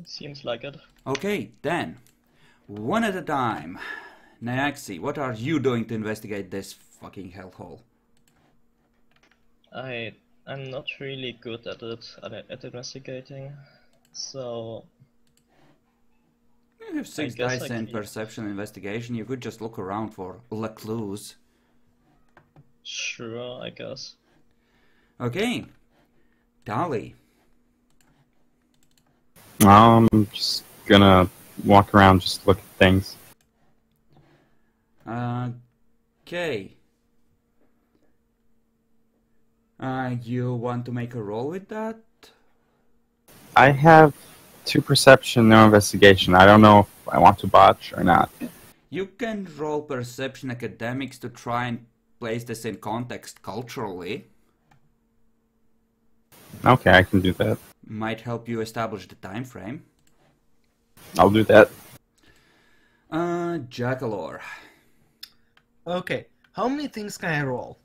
Seems like it. Okay, then. One at a time. Nyaxi, what are you doing to investigate this fucking hellhole? I'm not really good at it at investigating, so You have I six guess I dice in can. perception investigation. You could just look around for clues. Sure, I guess. Okay, Dolly. I'm just gonna walk around, just look at things. Okay. You want to make a roll with that? I have 2 perception, no investigation. I don't know if I want to botch or not. You can roll perception academics to try and place this in context culturally. Okay, I can do that. Might help you establish the time frame. I'll do that. Jackalor. Okay, how many things can I roll?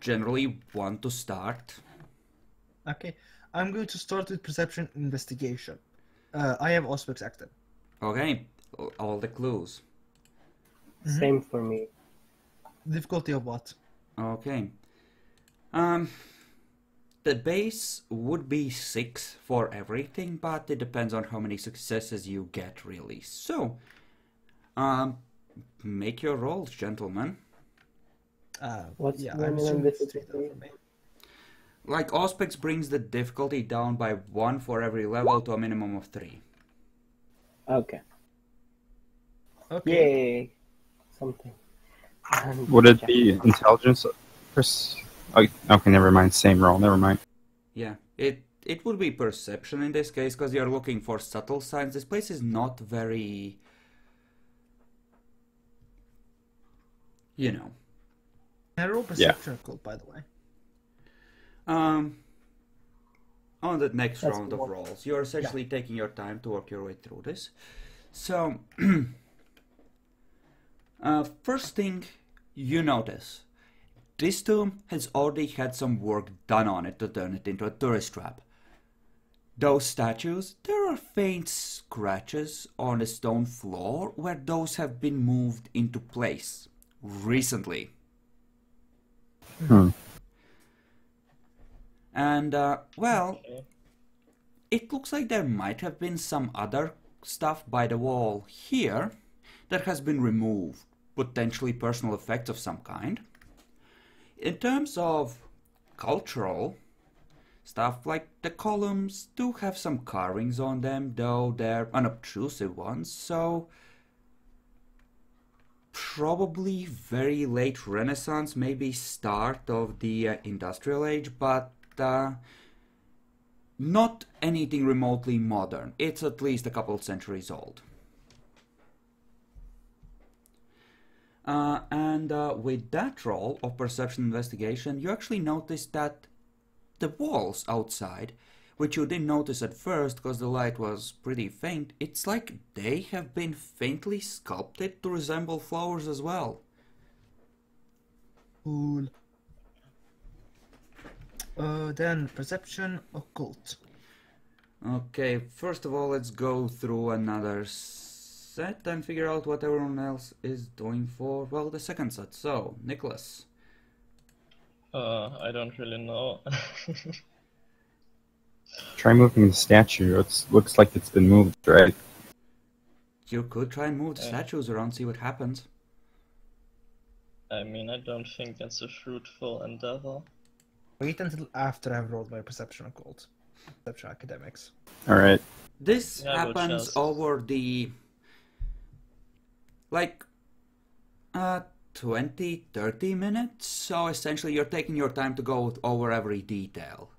Generally one to start. Okay, I'm going to start with perception investigation. I have Auspex active. Okay, all the clues. Same for me. Difficulty of what? Okay. The base would be 6 for everything, but it depends on how many successes you get, really. So, make your rolls, gentlemen. What's Yeah, the I'm minimum assuming it's 3 difficulty? for me. Like, Auspex brings the difficulty down by 1 for every level to a minimum of 3. Okay. Okay. Yay! Something. Would it be intelligence? Okay, never mind. Same roll. Never mind. Yeah, it would be perception in this case, because you're looking for subtle signs. This place is not very... You know. Can I roll perception occult, by the way? On the next That's round of cool. rolls, you're essentially taking your time to work your way through this. So, first thing you notice, this tomb has already had some work done on it to turn it into a tourist trap. Those statues, there are faint scratches on the stone floor where those have been moved into place recently. And, well, Okay. it looks like there might have been some other stuff by the wall here that has been removed, potentially personal effects of some kind. In terms of cultural stuff, like the columns do have some carvings on them, though they're unobtrusive ones, so probably very late Renaissance, maybe start of the Industrial Age, but not anything remotely modern. It's at least a couple centuries old. And with that roll of perception investigation, you actually notice that the walls outside, which you didn't notice at first because the light was pretty faint, it's like they have been faintly sculpted to resemble flowers as well. Cool. Then perception occult. Okay, first of all, let's go through another set and figure out what everyone else is doing for, well, the second set. So, Nicholas. I don't really know. Try moving the statue. It looks like it's been moved, right? You could try and move the Yeah. statues around, see what happens. I mean, I don't think that's a fruitful endeavor. Wait until after I've rolled my perception occult. Perception academics. Alright. This Yeah, we'll happens just- over the, like, 20, 30 minutes. So essentially you're taking your time to go over every detail.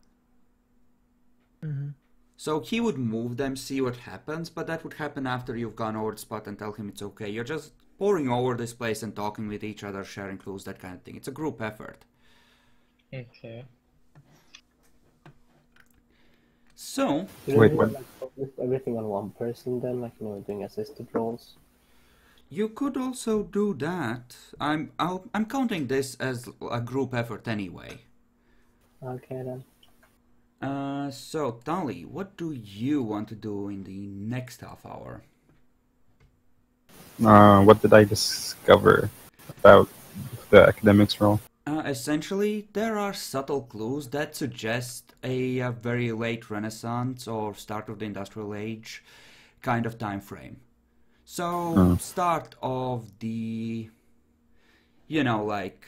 So he would move them, see what happens, but that would happen after you've gone over the spot and tell him it's okay. You're just poring over this place and talking with each other, sharing clues, that kind of thing. It's a group effort. Okay. So, Wait, Wait, what? like focus everything on one person then, like doing assisted roles. you could also do that. I'm counting this as a group effort anyway. Okay then. So, Tali, what do you want to do in the next half hour? What did I discover about the academics role? Essentially, there are subtle clues that suggest a very late Renaissance or start of the Industrial Age kind of time frame. So, start of the, like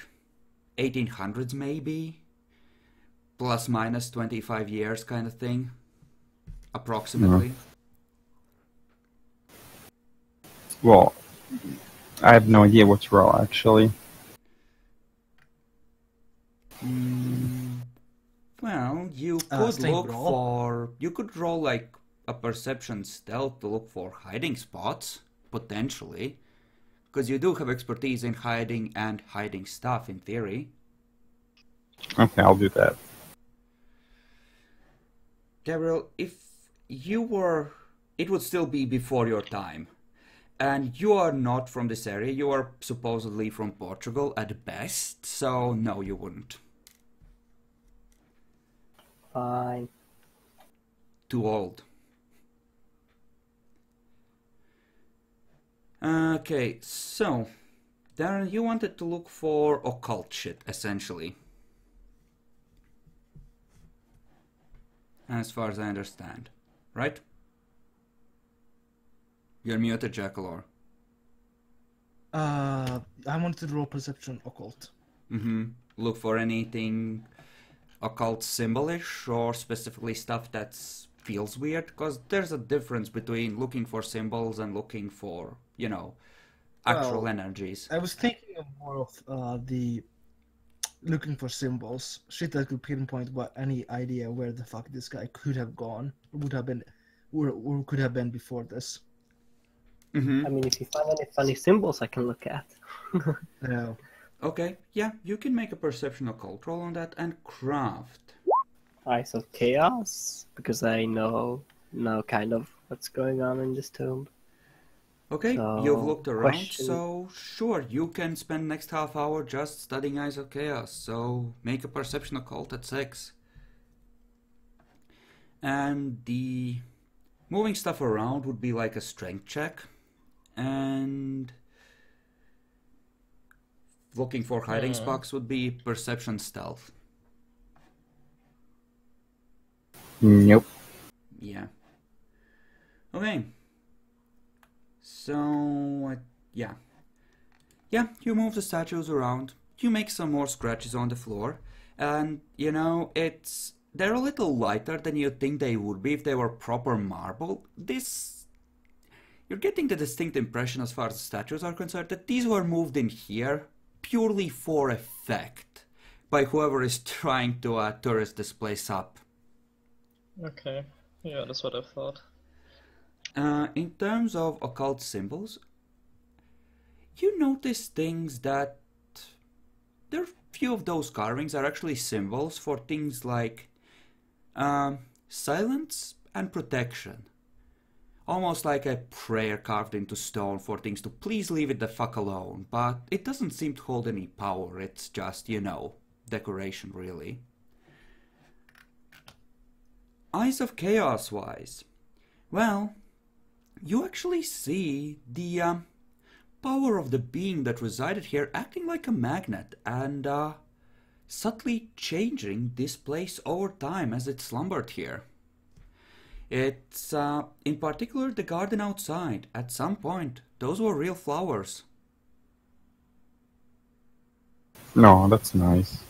1800s maybe, plus minus 25 years kind of thing, approximately. Well, I have no idea what's role actually. Well, you could Same look roll. for... You could roll like a perception stealth to look for hiding spots, potentially. Because you do have expertise in hiding and hiding stuff, in theory. Okay, I'll do that. Gabriel, if you were... It would still be before your time. And you are not from this area. You are supposedly from Portugal at best, so no, you wouldn't. Fine. Too old. Okay, so Darren, you wanted to look for occult shit, essentially. As far as I understand, right? You're muted, Jackalor. I wanted to roll perception occult. Look for anything occult symbolish or specifically stuff that feels weird, because there's a difference between looking for symbols and looking for, actual energies. I was thinking of more of the looking for symbols, shit that could pinpoint what any idea where the fuck this guy could have gone, would have been, or could have been before this. I mean, if you find any funny symbols I can look at. No. Okay, yeah, you can make a perception occult roll on that and craft. Eyes of Chaos, because I know kind of what's going on in this tomb. Okay, So, you've looked around, question- so sure, you can spend next half hour just studying Eyes of Chaos, so make a perception occult at 6. And the moving stuff around would be like a strength check, and looking for hiding spots would be perception stealth. Nope. Yeah. Okay. So, yeah. Yeah, you move the statues around. You make some more scratches on the floor. And, they're a little lighter than you'd think they would be if they were proper marble. You're getting the distinct impression as far as the statues are concerned that these were moved in here purely for effect by whoever is trying to tourist this place up. Okay, yeah, that's what I thought. In terms of occult symbols, you notice things that there are few of those carvings are actually symbols for things like silence and protection. Almost like a prayer carved into stone for things to please leave it the fuck alone, but it doesn't seem to hold any power, it's just, decoration really. Eyes of Chaos wise, well, you actually see the power of the being that resided here acting like a magnet and subtly changing this place over time as it slumbered here. It's, in particular, the garden outside. At some point, those were real flowers. No, that's nice.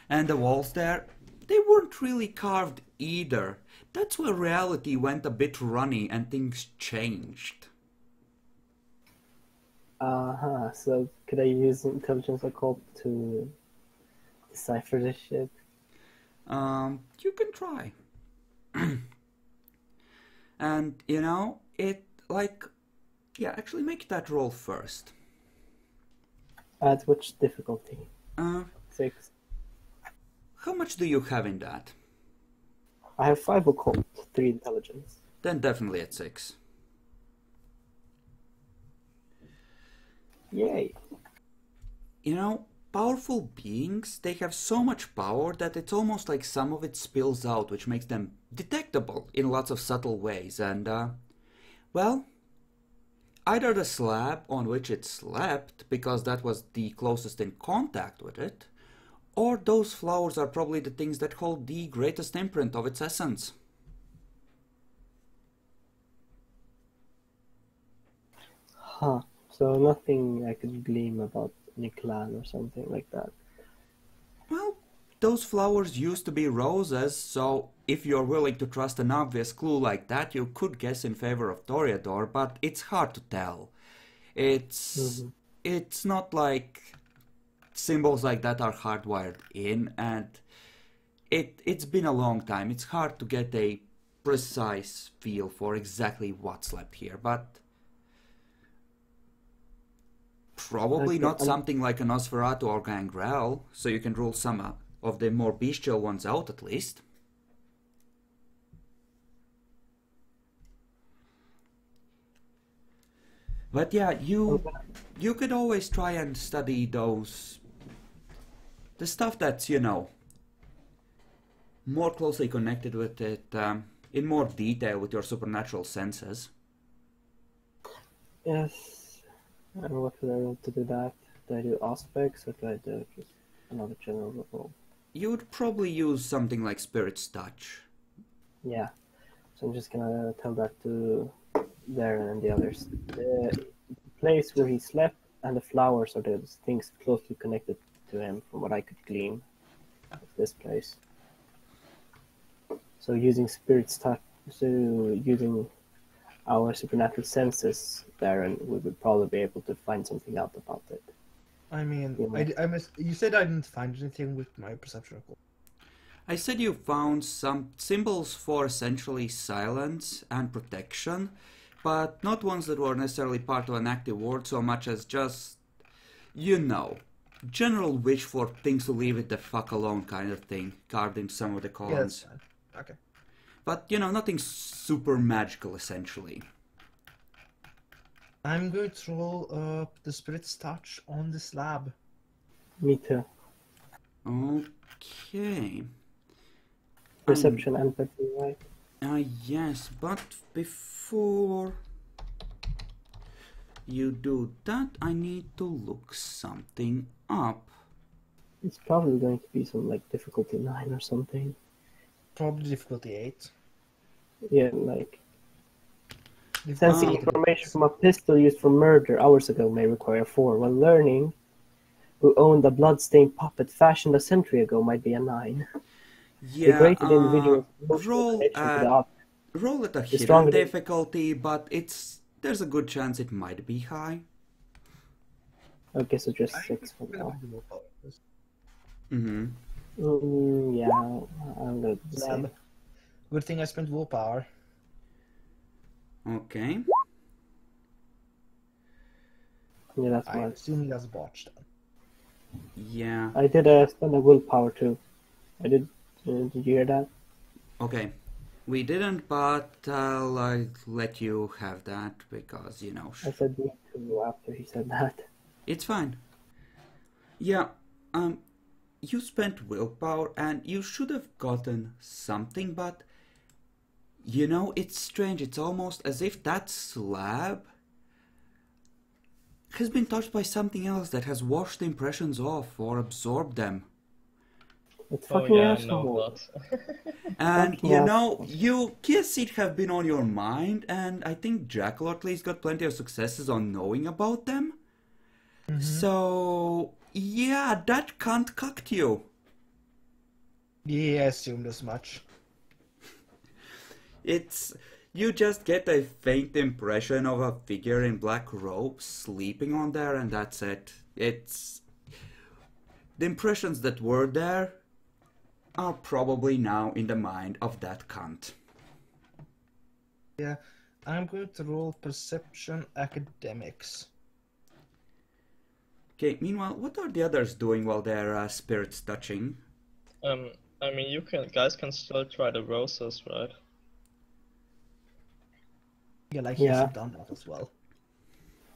And the walls there, they weren't really carved either. That's where reality went a bit runny and things changed. So could I use intelligence occult to decipher this shit? You can try. And, actually make that roll first. At which difficulty? 6. How much do you have in that? I have 5 occult, 3 intelligence. Then definitely at 6. Yay. powerful beings, they have so much power that it's almost like some of it spills out, which makes them detectable in lots of subtle ways. And, well, either the slab on which it slept, because that was the closest in contact with it, or those flowers are probably the things that hold the greatest imprint of its essence. Huh. So nothing I could glean about any clan or something like that. Well, those flowers used to be roses, so if you're willing to trust an obvious clue like that, you could guess in favor of Toreador, but it's hard to tell. It's not like symbols like that are hardwired in, and it's been a long time. It's hard to get a precise feel for exactly what slept here, but probably not something like a Nosferatu or Gangrel, so you can rule some of the more bestial ones out at least. But yeah, you could always try and study the stuff that's, you know, more closely connected with it in more detail with your supernatural senses. Yes. And what do I want to do that? Do I do aspects or do I do just another general role? You would probably use something like Spirit's Touch. Yeah. So I'm just gonna tell that to Darren and the others. The place where he slept and the flowers are the things closely connected to him from what I could glean of this place. So using Spirit's Touch, so using our supernatural senses, Darren, we would probably be able to find something out about it. I mean, Yeah. you said I didn't find anything with my perception roll. I said you found some symbols for essentially silence and protection, but not ones that were necessarily part of an active word so much as just, you know, general wish for things to leave it the fuck alone kind of thing, carved in some of the columns. Yeah, that's fine. Okay. But, you know, nothing super magical essentially. I'm going to roll the Spirit's Touch on the slab. Me too. Okay. Perception, empathy, right? Yes, but before you do that, I need to look something up. It's probably going to be some like difficulty 9 or something. Probably difficulty 8. Yeah, like sensing information from a pistol used for murder hours ago may require 4, while learning who owned a blood-stained puppet fashioned a century ago might be a 9. Yeah, The greater the individual's roll connection to the object, roll at a the hidden stronger the- difficulty, but there's a good chance it might be high. Okay, so just 6 for now. Mm-hmm. Yeah, I'm going to say. Good thing I spent willpower. Okay. Yeah, that's I why. assume that's botched. Yeah. I did spend a willpower too. I did. Did you hear that? Okay. We didn't, but I'll let you have that because, you know. I said me too after he said that. It's fine. Yeah, you spent willpower and you should have gotten something, but you know, it's strange. It's almost as if that slab has been touched by something else that has washed the impressions off or absorbed them. It's Oh fucking yeah, I asshole. know that. And Fucking you know, asshole. you guess it have been on your mind, and I think Jackal at least got plenty of successes on knowing about them. So yeah, that can't cucked you. Yeah, I assumed as much. You just get a faint impression of a figure in black robes sleeping on there, and that's it. The impressions that were there are probably now in the mind of that cunt. Yeah, I'm going to roll Perception Academics. Okay, meanwhile, what are the others doing while their spirits touching? I mean, guys can still try the roses, right? Yeah, like he Yeah. hasn't done that as well.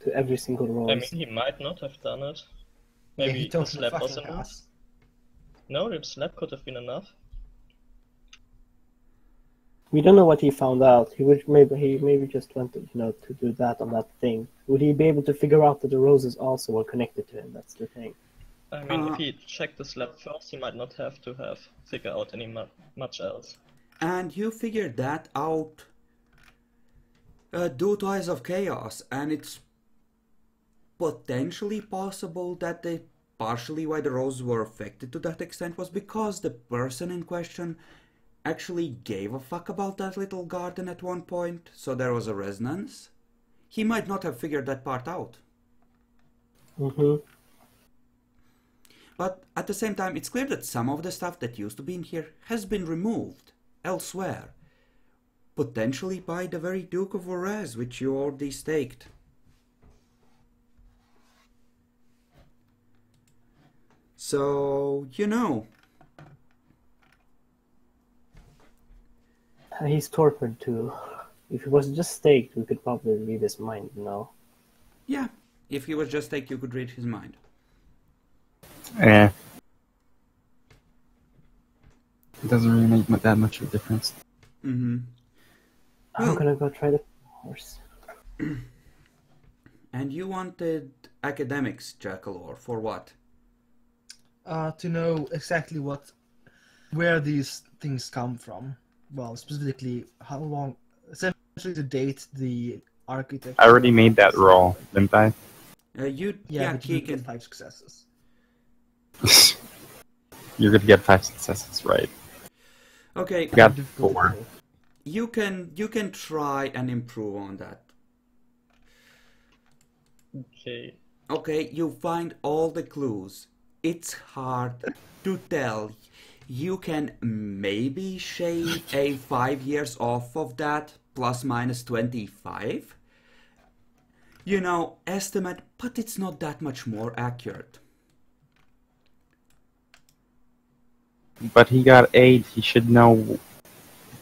To every single role. I mean, he might not have done it. Maybe he the told me slap was fucking enough? ass. No, the slap could have been enough. We don't know what he found out. He maybe just wanted, to do that on that thing. Would he be able to figure out that the roses also were connected to him? That's the thing. I mean, if he checked the slap first, he might not have to figure out much else. And you figured that out due to Eyes of Chaos, and it's potentially possible that partially why the roses were affected to that extent was because the person in question actually gave a fuck about that little garden at one point, so there was a resonance. He might not have figured that part out. Mm-hmm. But at the same time, it's clear that some of the stuff that used to be in here has been removed elsewhere. Potentially by the very Duke of Orez, which you already staked. So, He's tortured too. If he was just staked, we could probably read his mind, Yeah, if he was just staked, you could read his mind. It doesn't really make that much of a difference. Mm-hmm. I'm gonna go try the horse. And you wanted academics, Jackalor, for what? To know exactly where these things come from. Well, specifically, how long, essentially to date the architecture. I already made that roll, didn't I? But you get Keegan. 5 successes. You're gonna get 5 successes, right? Okay, You got 4. you can try and improve on that. Okay. Okay, you find all the clues. It's hard to tell. You can maybe shave a 5 years off of that, plus minus 25. Estimate, but it's not that much more accurate. But he got 8, he should know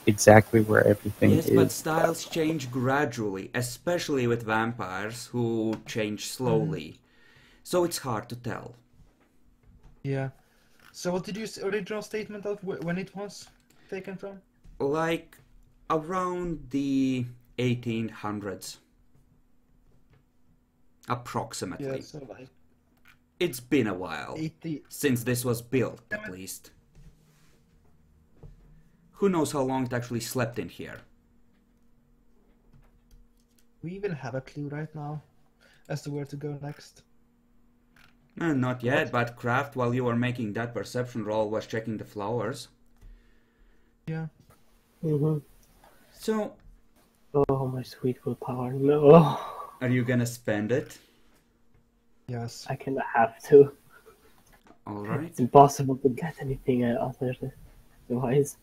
exactly where everything Yes, is. but styles change gradually, especially with vampires who change slowly. So it's hard to tell. Yeah. So what did you original statement of when it was taken from? Like around the 1800s. Approximately. Yeah, so like It's been a while. 80. Since this was built, at least. Who knows how long it actually slept in here? We even have a clue right now as to where to go next. Not yet, but Kraft, while you were making that perception roll, was checking the flowers. Yeah. Mm-hmm. So, Oh, my sweet willpower. No. are you gonna spend it? Yes. I kinda have to. Alright. It's impossible to get anything otherwise.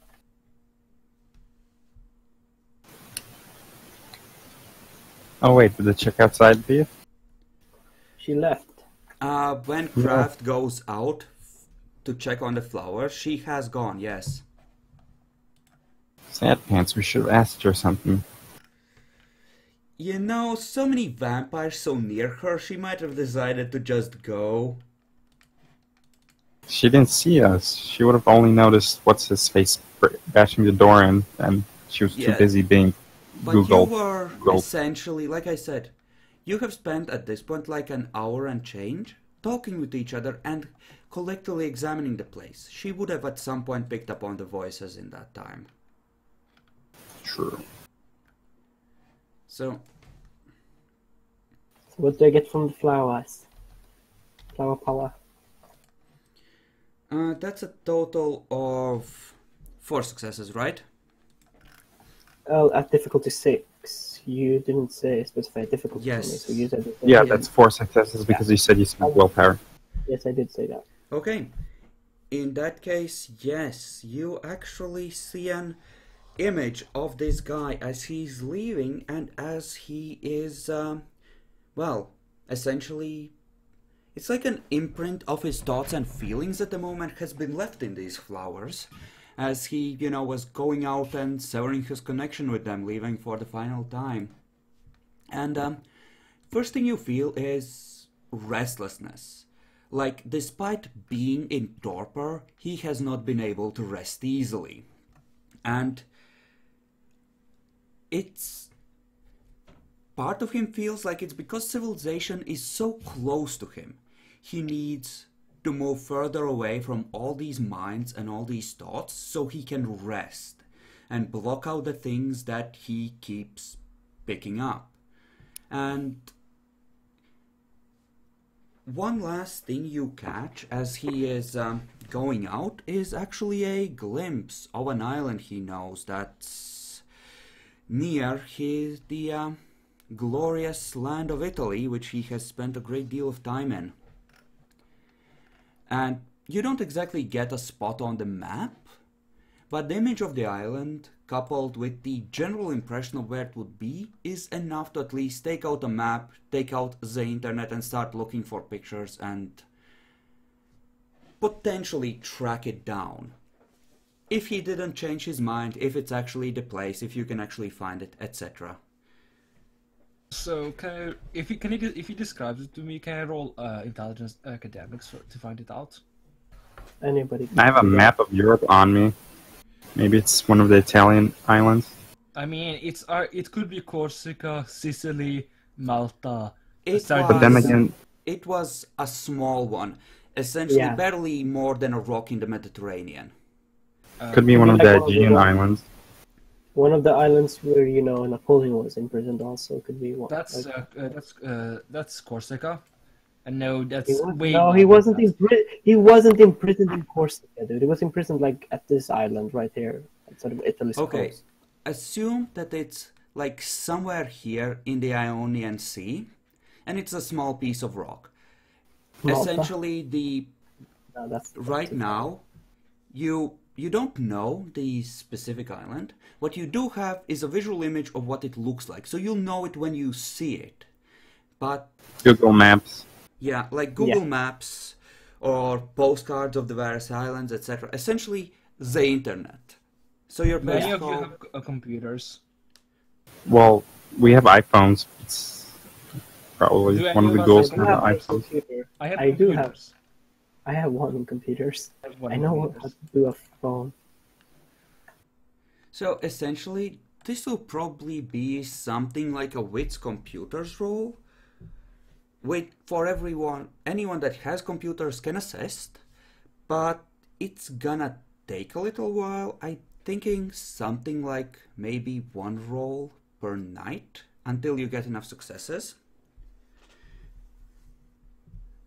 Oh wait, did the check outside be? She left. When Kraft goes out to check on the flowers, she has gone, yes. Sad pants, we should have asked her something. So many vampires so near her, she might have decided to just go. She didn't see us. She would have only noticed what's his face bashing the door in, and she was too busy being But Googled. you were Googled. essentially, like I said, you have spent at this point like an hour and change talking with each other and collectively examining the place. She would have at some point picked up on the voices in that time. True. So, What do I get from the flowers? Flower power. that's a total of 4 successes, right? Oh, at difficulty 6. You didn't specify difficulty for me, Yes. so you said it. Yeah, that's 4 successes because you said you spent willpower. Yes, I did say that. Okay. In that case, yes, you actually see an image of this guy as he's leaving and as he is, essentially, it's like an imprint of his thoughts and feelings at the moment has been left in these flowers as he, was going out and severing his connection with them, leaving for the final time. And first thing you feel is restlessness. Like, despite being in torpor, he has not been able to rest easily. And it's... part of him feels like it's because civilization is so close to him. He needs to move further away from all these minds and all these thoughts so he can rest and block out the things that he keeps picking up. And one last thing you catch as he is going out is actually a glimpse of an island he knows that's near the glorious land of Italy, which he has spent a great deal of time in. And you don't exactly get a spot on the map, but the image of the island, coupled with the general impression of where it would be, is enough to at least take out a map, take out the internet and start looking for pictures and potentially track it down. If he didn't change his mind, if it's actually the place, if you can actually find it, etc. So, if he describes it to me, can I roll intelligence academics to find it out? Anybody? I have a map of Europe on me. Maybe it's one of the Italian islands. I mean, it could be Corsica, Sicily, Malta. But then again, it was a small one, essentially Yeah. barely more than a rock in the Mediterranean. could be one of the like Aegean islands. One of the islands where Napoleon was imprisoned also could be one. That's Corsica, and no, that's He was, way. no, more he than wasn't that. he wasn't imprisoned in Corsica, dude. He was imprisoned like at this island right here, at sort of Italy's Okay, coast. assume that it's like somewhere here in the Ionian Sea, and it's a small piece of rock. Malta? Essentially, No, that's right now, you don't know the specific island. What you do have is a visual image of what it looks like, so you'll know it when you see it. But Google Maps. yeah, like Google Yeah. Maps or postcards of the various islands, etc. Essentially, the internet. So your Many best of you call. have computers. Well, we have iPhones. It's probably Do one of any the of goals us for I the have a iPhones. computer. I have I do have. computers. I have one in computers. I have one I in know how computers. to do a phone. So essentially, this will probably be something like a wits computers role. For anyone that has computers can assist, but it's gonna take a little while. I'm thinking something like maybe one roll per night until you get enough successes.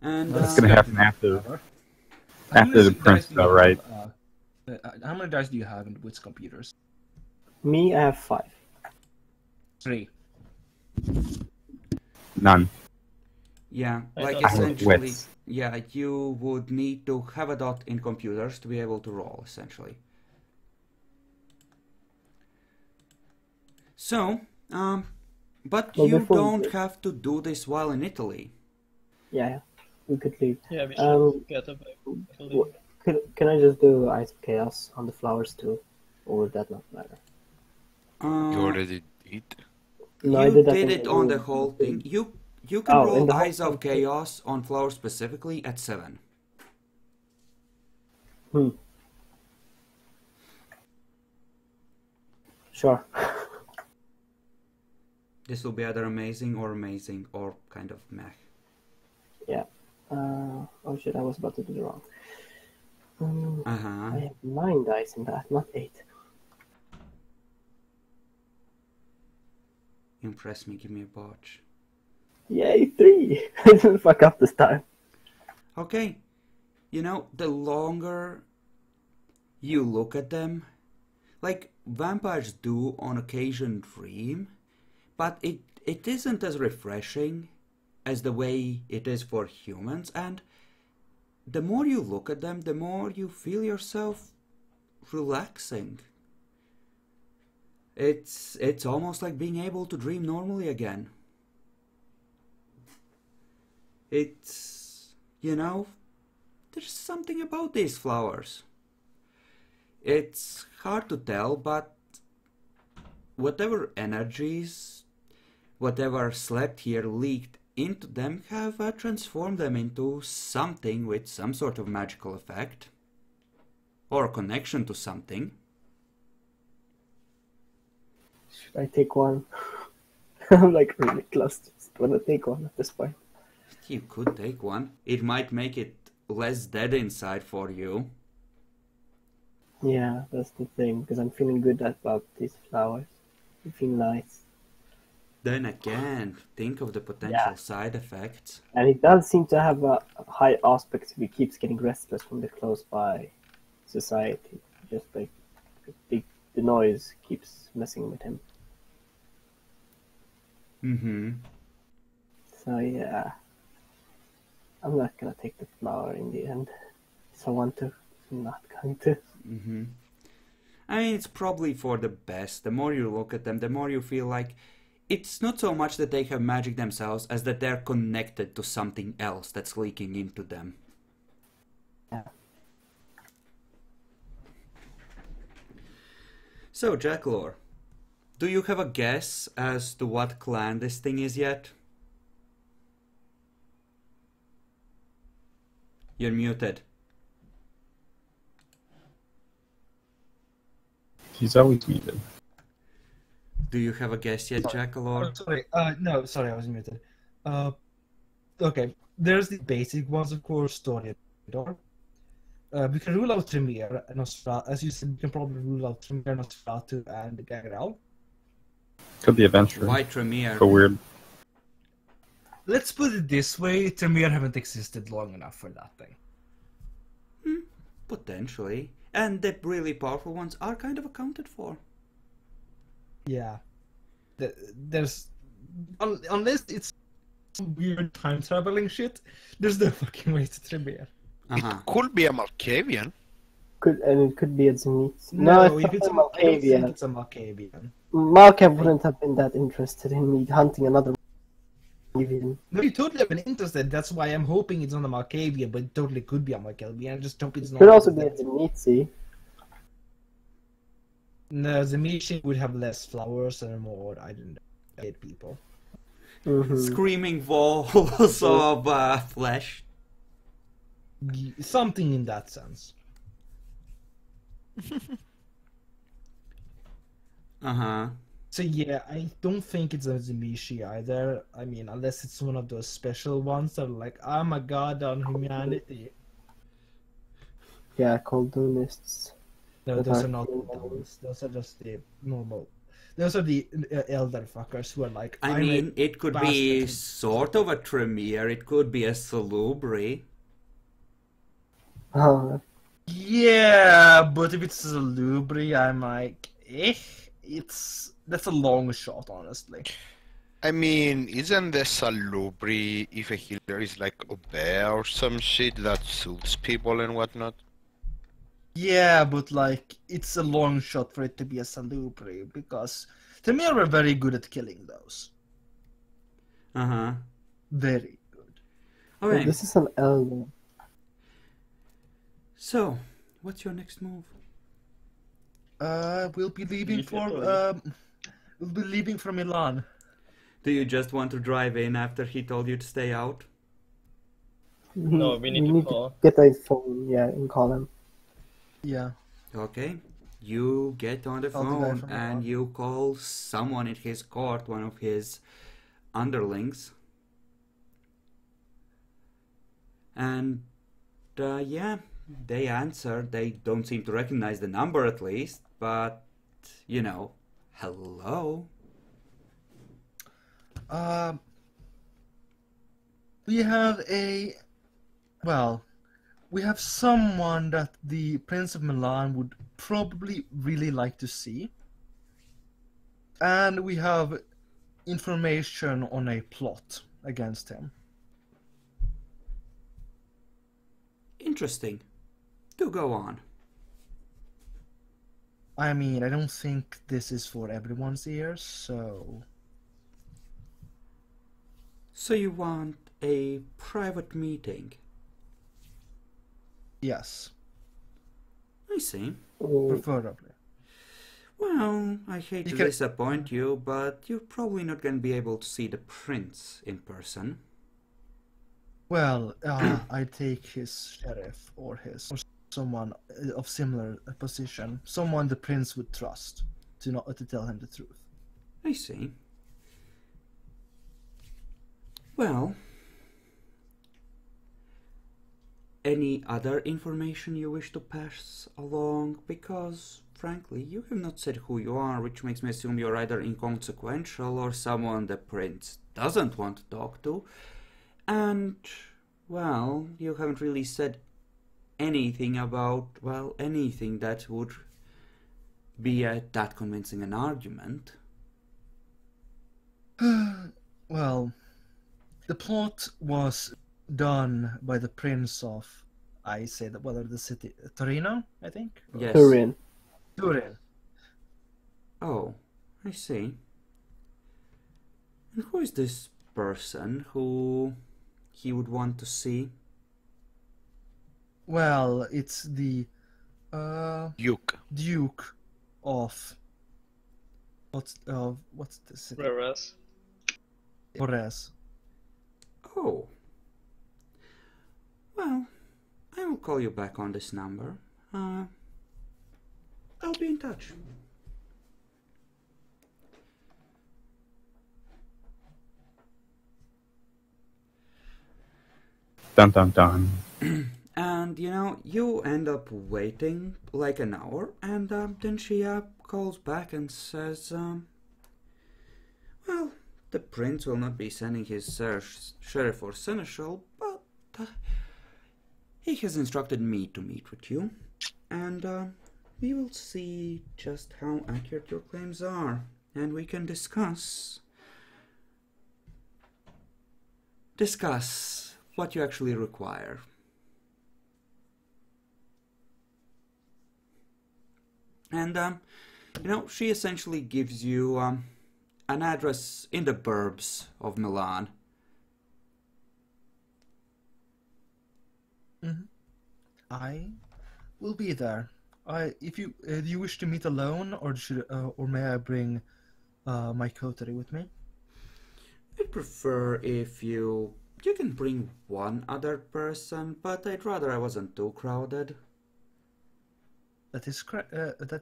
And It's gonna happen after How after many the dice prince, do you though, have, right? how many dice do you have in which computers? Me, I have 5. 3. None. yeah, I like thought- I have essentially, wits. yeah, you would need to have a dot in computers to be able to roll, essentially. So, but Well, you before we don't do- have to do this while in Italy. Yeah, we could leave. Yeah, we should Um, get a back. Can I just do Ice of Chaos on the flowers too? Or would that not matter? You already did. No, I You did that did in it on the room. whole thing. You can Oh, in roll the whole Eyes of thing. Chaos on flowers specifically at 7. Sure. This will be either amazing or kind of meh. Yeah. Oh shit, I was about to do it wrong. Uh-huh. I have 9 dice in that, not 8. Impress me, give me a botch. Yay, 3! I didn't fuck up this time. Okay. You know, the longer you look at them, like vampires do on occasion dream, but it isn't as refreshing as the way it is for humans, and the more you look at them, the more you feel yourself relaxing. It's almost like being able to dream normally again. It's, you know, there's something about these flowers. It's hard to tell, but whatever energies, whatever slept here leaked into them have transformed them into something with some sort of magical effect. Or a connection to something. Should I take one? I'm like really close to just want to take one at this point. You could take one. It might make it less dead inside for you. Yeah, that's the thing, because I'm feeling good about these flowers. They feel nice. Then again, think of the potential side effects. And it does seem to have a high aspect if he keeps getting restless from the close by society. Just like the noise keeps messing with him. Mm-hmm. So yeah, I'm not gonna take the flower in the end. So I want to. I'm not going to. Mm-hmm. I mean, it's probably for the best. The more you look at them, the more you feel like it's not so much that they have magic themselves as that they're connected to something else that's leaking into them. Yeah. So, Jackalore, do you have a guess as to what clan this thing is yet? You're muted. He's always muted. Do you have a guess yet, Jackalore? Sorry. No, sorry, I was muted. Okay. There's the basic ones, of course, story. We can rule out Tremere and Nosferatu. As you said, we can probably rule out Tremere, Nosferatu, and Gangrel. Could be Adventure. Why Tremere? So weird. Let's put it this way: Tremere haven't existed long enough for that thing. Potentially. And the really powerful ones are kind of accounted for. Yeah. There's... Unless it's some weird time traveling shit, there's no fucking way to Tremere. Uh-huh. It could be a Malkavian. It could be a Zenith. No, if it's a Malkavian. I don't think it's a Malkavian. Malkav wouldn't have been that interested in me hunting another Malkavian. No, you totally have been interested. That's why I'm hoping it's not a Malkavian, but it totally could be a Malkavian. I just hope it's not. Could also be a Zenith. No, the Mishi would have less flowers and more, I don't know, dead people. Mm-hmm. Screaming walls of flesh. Something in that sense. Uh-huh. So yeah, I don't think it's a Zemishi either. I mean, unless it's one of those special ones that are like, I'm a god on humanity. Yeah, Coldunists. No, those are not the ones. Those are just the normal. Those are the elder fuckers who are like. I mean, it could be sort of a Tremere. It could be a Salubri. Oh, Yeah, but if it's a Lubri, I'm like, that's a long shot, honestly. I mean, isn't the Salubri if a healer is like a bear or some shit that suits people and whatnot? Yeah, but like, it's a long shot for it to be a Salubri, because Tremere were very good at killing those. Uh-huh. Very good. Alright, this is an elder. so, what's your next move? We'll be leaving we'll be leaving for Milan. Do you just want to drive in after he told you to stay out? No, we need to call. Get a phone, yeah, and call him. Yeah. Okay. You get on the Call the guy phone from and Milan. you call someone in his court, one of his underlings. And, yeah, they answer. They don't seem to recognize the number at least, but, you know, hello? We have we have someone that the Prince of Milan would probably really like to see. And we have information on a plot against him. Interesting. Do go on. I mean, I don't think this is for everyone's ears, so... So you want a private meeting? Yes, I see. preferably. Well, I hate You to can- disappoint you, but you're probably not going to be able to see the prince in person. Well, I take his sheriff or someone of similar position, someone the prince would trust to tell him the truth. I see. Well, any other information you wish to pass along? Because, frankly, you have not said who you are, which makes me assume you're either inconsequential or someone the prince doesn't want to talk to. And, well, you haven't really said anything about, well, anything that would be that convincing an argument. Well, the plot was done by the prince of, I say that whether the city, Torino, I think? Yes. Turin. Turin. Oh, I see. And who is this person who he would want to see? Well, it's the Duke. Duke of what's the city? Whereas, Torres. Oh. Well, I will call you back on this number. I'll be in touch. Dun dun dun. And, you know, you end up waiting like an hour, and then she calls back and says, well, the prince will not be sending his sheriff or seneschal, but he has instructed me to meet with you, and we will see just how accurate your claims are, and we can discuss what you actually require. And, you know, she essentially gives you an address in the burbs of Milan. Mm-hmm. I will be there. If you do you wish to meet alone, or or may I bring my coterie with me? I'd prefer if you can bring one other person, but I'd rather I wasn't too crowded. That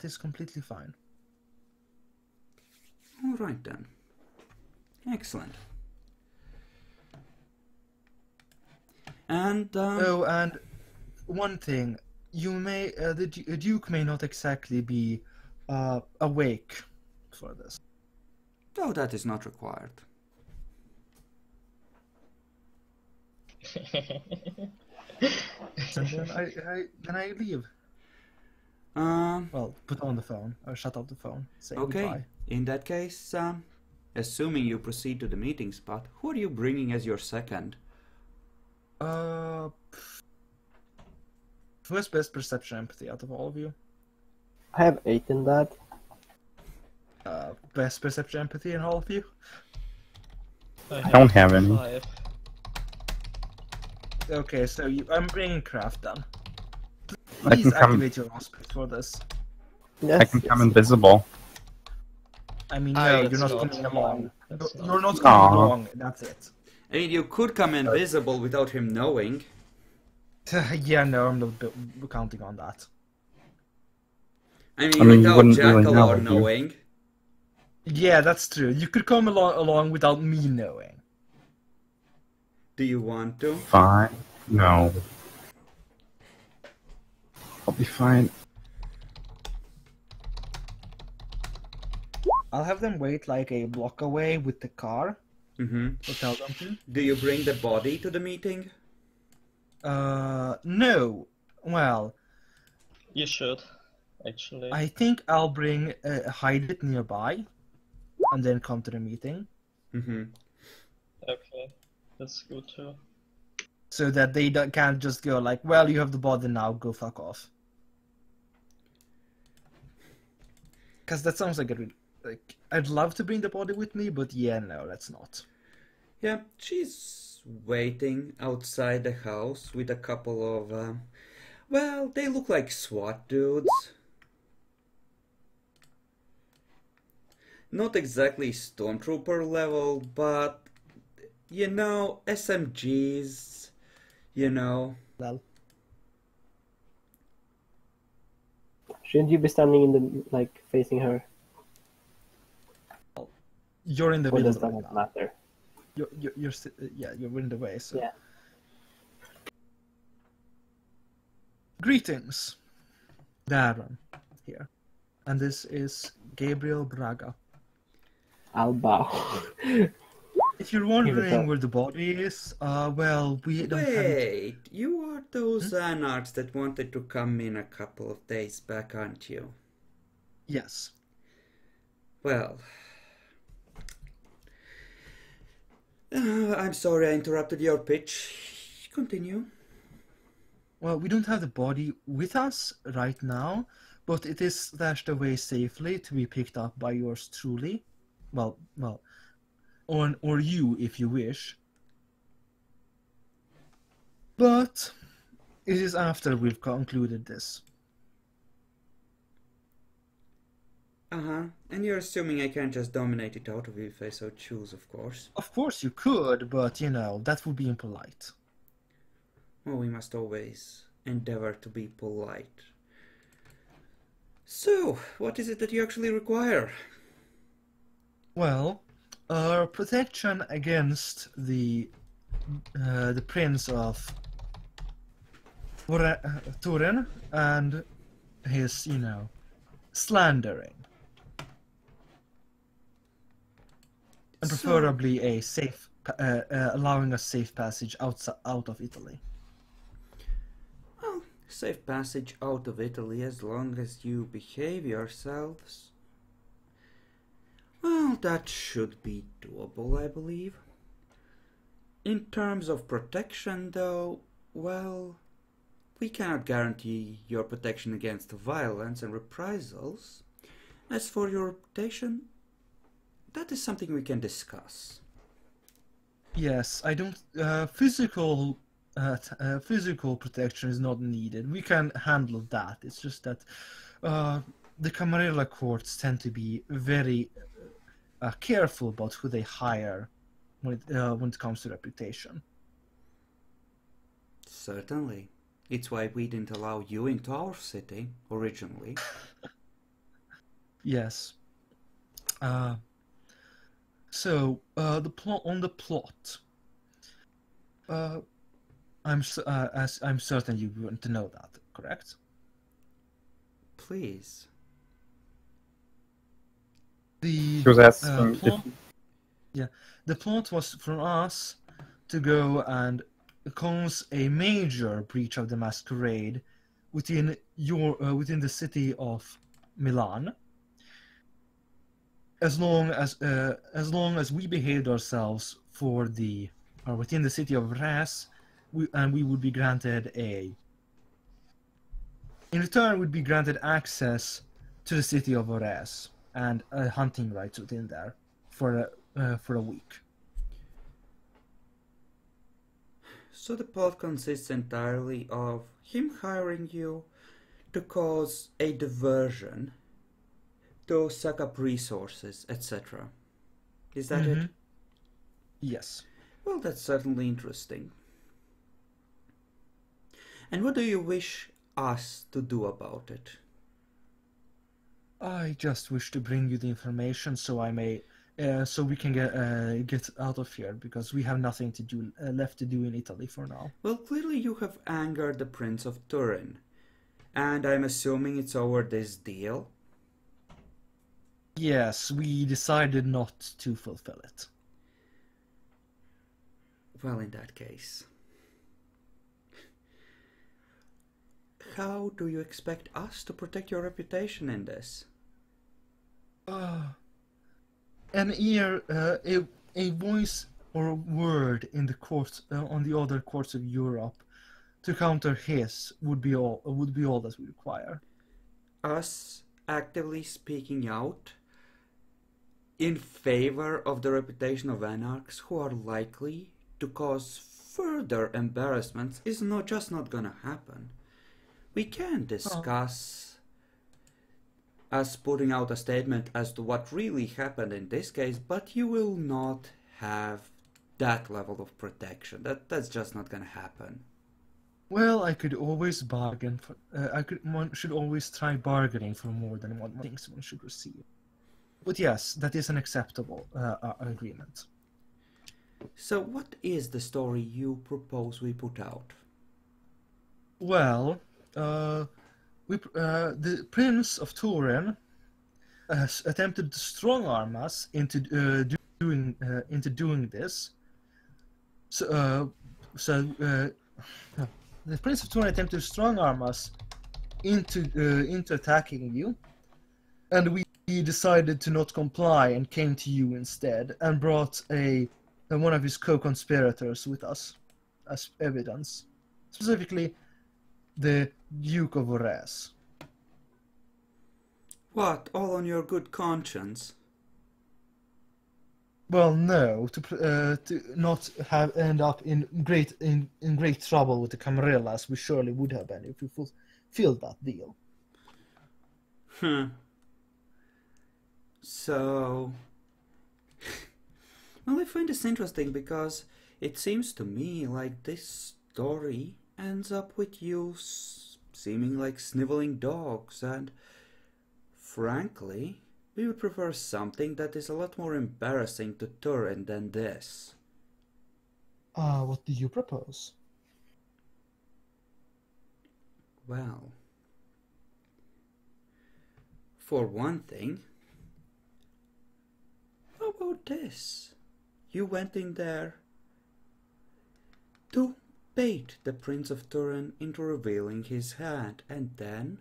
is completely fine. All right then. Excellent. And Oh, and one thing, the Duke may not exactly be awake for this. oh, that is not required. And then I leave. Well, put on the phone or shut off the phone. Say Okay. goodbye. In that case, assuming you proceed to the meeting spot, who are you bringing as your second? Who has best perception empathy out of all of you? I have 8 in that. Best perception empathy in all of you? I don't have any. 5. Okay, so I'm bringing Craft then. I Please can come. activate your aspect for this. Yes, I can come invisible. I mean, Ah, no, that's you're not not coming along. That's You're not- not coming Aw. along. That's it. I mean, you could come invisible without him knowing. Yeah, no, I'm not counting on that. I mean, I mean, you without wouldn't really Jackal know, or would you? knowing. Yeah, that's true. You could come along without me knowing. Do you want to? Fine. No. I'll be fine. I'll have them wait like a block away with the car. Mm-hmm. Or tell them to. Do you bring the body to the meeting? No. Well, You should, actually. I think I'll hide it nearby, and then come to the meeting, Mm-hmm. Okay, that's good too. so that they can't just go like, "Well, you have the body now, go fuck off." Because that sounds like I'd love to bring the body with me, but yeah, no, that's not. Yeah, she's waiting outside the house with a couple of, well, they look like SWAT dudes. Not exactly stormtrooper level, but, you know, SMGs, You know, Well, Shouldn't you be standing in the like facing her? you're in the Or middle does that right not now. matter? You're in the way. So Yeah. greetings, Darren here, and this is Gabriel Braga. I'll bow. If you're wondering where the body is, well, we don't have it. wait, you are those anarchs that wanted to come in a couple of days back, aren't you? Yes. Well, I'm sorry I interrupted your pitch. Continue. Well, we don't have the body with us right now, but it is stashed away safely to be picked up by yours truly. Well, or you if you wish. But it is after we've concluded this. And you're assuming I can't just dominate it out of you if I so choose, of course. Of course you could, but that would be impolite. Well, we must always endeavor to be polite. So, what is it that you actually require? Well, protection against the prince of Turin and his, slandering. And preferably a safe, allowing a safe passage out of Italy. Well, safe passage out of Italy as long as you behave yourselves. Well, that should be doable, I believe. In terms of protection, though, well, we cannot guarantee your protection against violence and reprisals. As for your reputation, that is something we can discuss. Yes, I don't. Physical protection is not needed. We can handle that. It's just that the Camarilla courts tend to be very careful about who they hire when it comes to reputation. Certainly. It's why we didn't allow you into our city originally. Yes. So the plot. I'm certain you want to know that, correct? Please. The She was asking plot, the plot was for us to go and cause a major breach of the masquerade within the city of Milan. As long as we behaved ourselves within the city of Ras, we would be granted in return would be granted access to the city of Ores and hunting rights within there for a week. So the plot consists entirely of him hiring you to cause a diversion, to suck up resources, etc. Is that it? Yes. Well, that's certainly interesting. And what do you wish us to do about it? I just wish to bring you the information so we can get out of here, because we have nothing to do left to do in Italy for now. Well, clearly you have angered the Prince of Turin, and I'm assuming it's over this deal. Yes, we decided not to fulfill it. Well, in that case, how do you expect us to protect your reputation in this? An ear, a voice or a word in the courts, on the other courts of Europe, to counter his would be all that we require. Us actively speaking out in favor of the reputation of anarchs who are likely to cause further embarrassments is just not gonna happen. We can discuss us putting out a statement as to what really happened in this case, but you will not have that level of protection. That's just not gonna happen. Well, I could always bargain for. One should always try bargaining for more than one thinks one should receive. But yes, that is an acceptable agreement. So what is the story you propose we put out? Well, the Prince of Turin has attempted to strong-arm us into doing this. The Prince of Turin attempted to strong-arm us into attacking you, and we decided to not comply and came to you instead, and brought one of his co-conspirators with us as evidence, specifically the Duke of Ores. What, all on your good conscience? Well, no, to not have end up in great trouble with the Camarillas, we surely would have been if we fulfilled that deal. So, well, I find this interesting because it seems to me like this story ends up with you seeming like sniveling dogs, and frankly, we would prefer something that is a lot more embarrassing to Turin than this. What do you propose? Well, for one thing, how about this? You went in there to bait the Prince of Turin into revealing his hand, and then,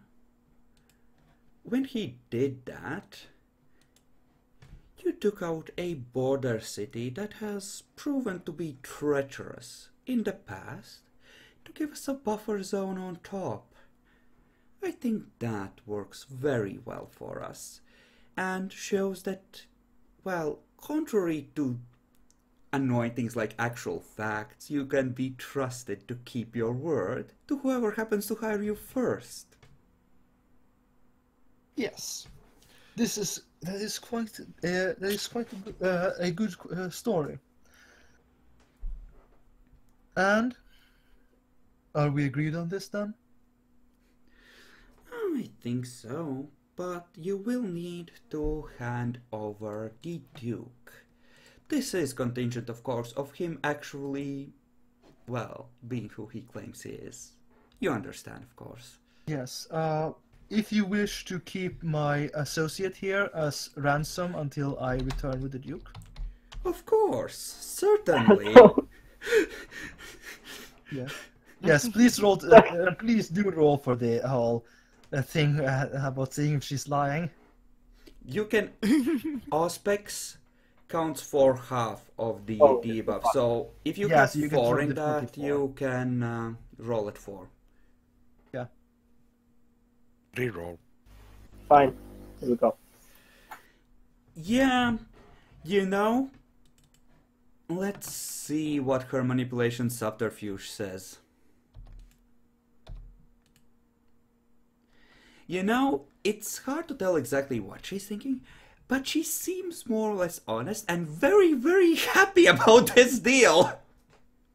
when he did that, you took out a border city that has proven to be treacherous in the past to give us a buffer zone on top. I think that works very well for us and shows that, well, contrary to annoying things like actual facts, you can be trusted to keep your word to whoever happens to hire you first. Yes, that is quite a good story. And are we agreed on this then? I think so, but you will need to hand over the Duke. This is contingent, of course, of him actually, well, being who he claims he is. You understand, of course. Yes. If you wish to keep my associate here as ransom until I return with the Duke. Of course, certainly. Yeah. Yes, please roll. Please do roll for the whole thing about seeing if she's lying. You can. Auspex counts for half of the debuff, so if you Yes, have you can 4 throw in the that, 24. you can roll it 4. Yeah. Reroll. Fine. Here we go. Yeah, you know, let's see what her manipulation subterfuge says. You know, it's hard to tell exactly what she's thinking, but she seems more or less honest and very, very happy about this deal.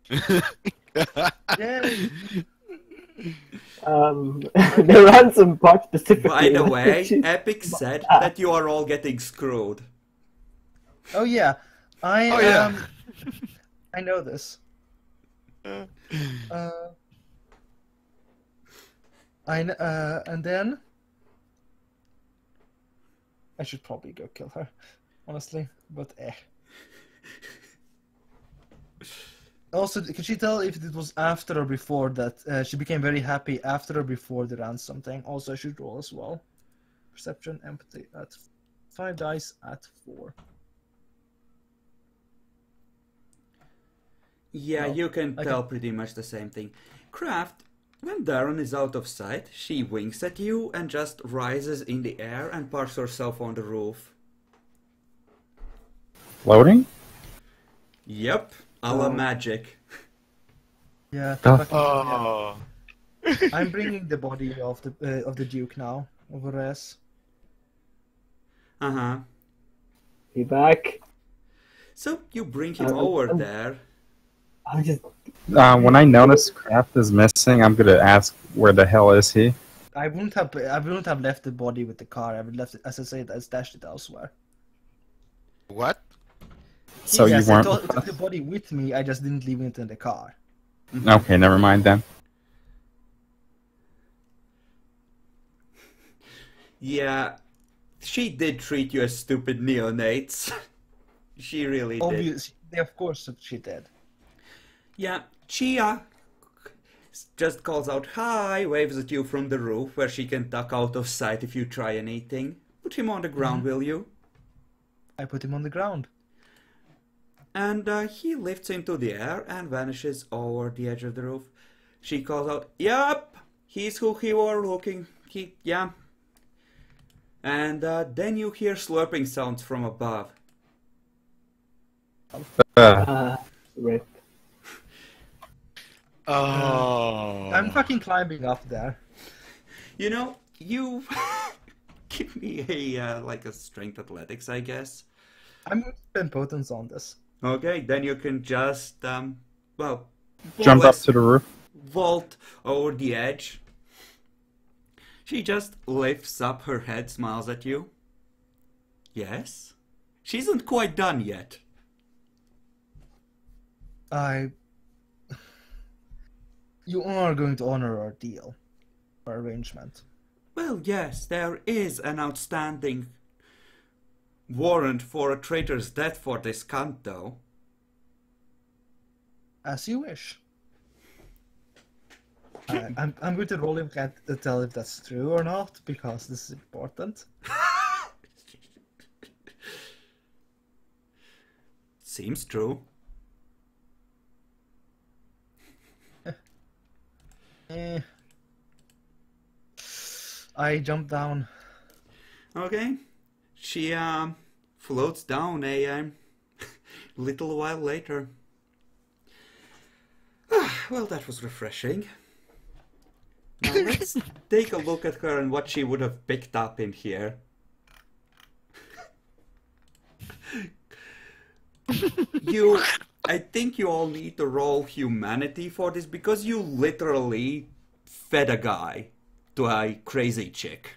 Yay. The ransom part specifically. By the way, Epic said that you are all getting screwed. Oh yeah, I know this. And then I should probably go kill her, honestly. But Also, can she tell if it was after or before that she became very happy after or before the ransom thing? Also, I should roll as well. Perception, empathy at 5 dice at 4. Yeah, No, you can I tell pretty much the same thing. Craft, when Darren is out of sight, she winks at you and just rises in the air and parks herself on the roof. Floating? Yep, a la magic. Yeah. Oh. I'm bringing the body of the Duke now over Res. Uh-huh. Be back. So you bring him over there. I'm just. When I notice Kraft is missing, I'm gonna ask where the hell is he? I wouldn't have left the body with the car. I would left it, as I said, I stashed it elsewhere. What? So Yes, you weren't. I took the body with me. I just didn't leave it in the car. Okay, never mind then. Yeah, she did treat you as stupid neonates. She really did. Obviously, of course she did. Yeah, Chia just calls out hi, waves at you from the roof where she can duck out of sight if you try anything. Put him on the ground, will you? I put him on the ground. And he lifts into the air and vanishes over the edge of the roof. She calls out, "Yup, he's who you were looking. Yeah." And then you hear slurping sounds from above. Rip. Oh. I'm fucking climbing up there. You know, you give me a like a strength athletics, I guess. I'm going to spend potence on this. Okay, then you can just well, more or Jump up less to the roof. vault over the edge. She just lifts up her head, smiles at you. Yes? She isn't quite done yet. You are going to honor our deal, our arrangement. Well, yes, there is an outstanding warrant for a traitor's death for this cunt, though. As you wish. I'm going to roll him to tell if that's true or not, because this is important. Seems true. I jump down. Okay. She floats down a little while later. Well, that was refreshing. Now let's take a look at her and what she would have picked up in here. I think you all need to roll humanity for this because you literally fed a guy to a crazy chick.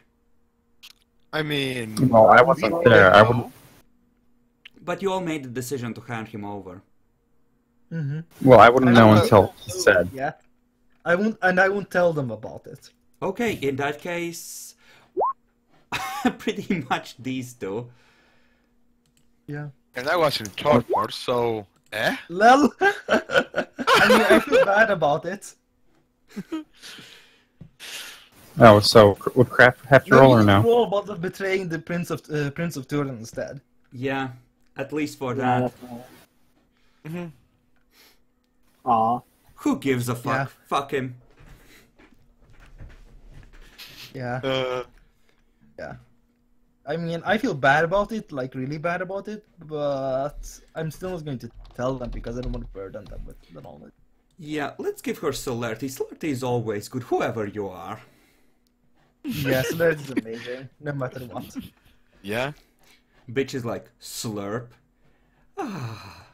I mean, Well, I wasn't there. I wouldn't. But you all made the decision to hand him over. Mm-hmm. Well, I wouldn't know until he said. Yeah. I won't tell them about it. Okay, in that case, pretty much these two. Yeah. and I was in torpor, so Lel. I mean, I feel bad about it. Oh, so would Kraft have to roll or no? Roll about betraying the Prince of Turin instead. Yeah, at least for Yeah, that. that's right. Aw. Who gives a fuck? Yeah. Fuck him. Yeah. Yeah. I mean, I feel bad about it, like really bad about it, but I'm still not going to tell them because I don't want to burden them with the knowledge. Yeah, let's give her celerity. Celerity is always good, whoever you are. Yes, that is amazing, no matter what. yeah. Bitch is like, slurp. Ah.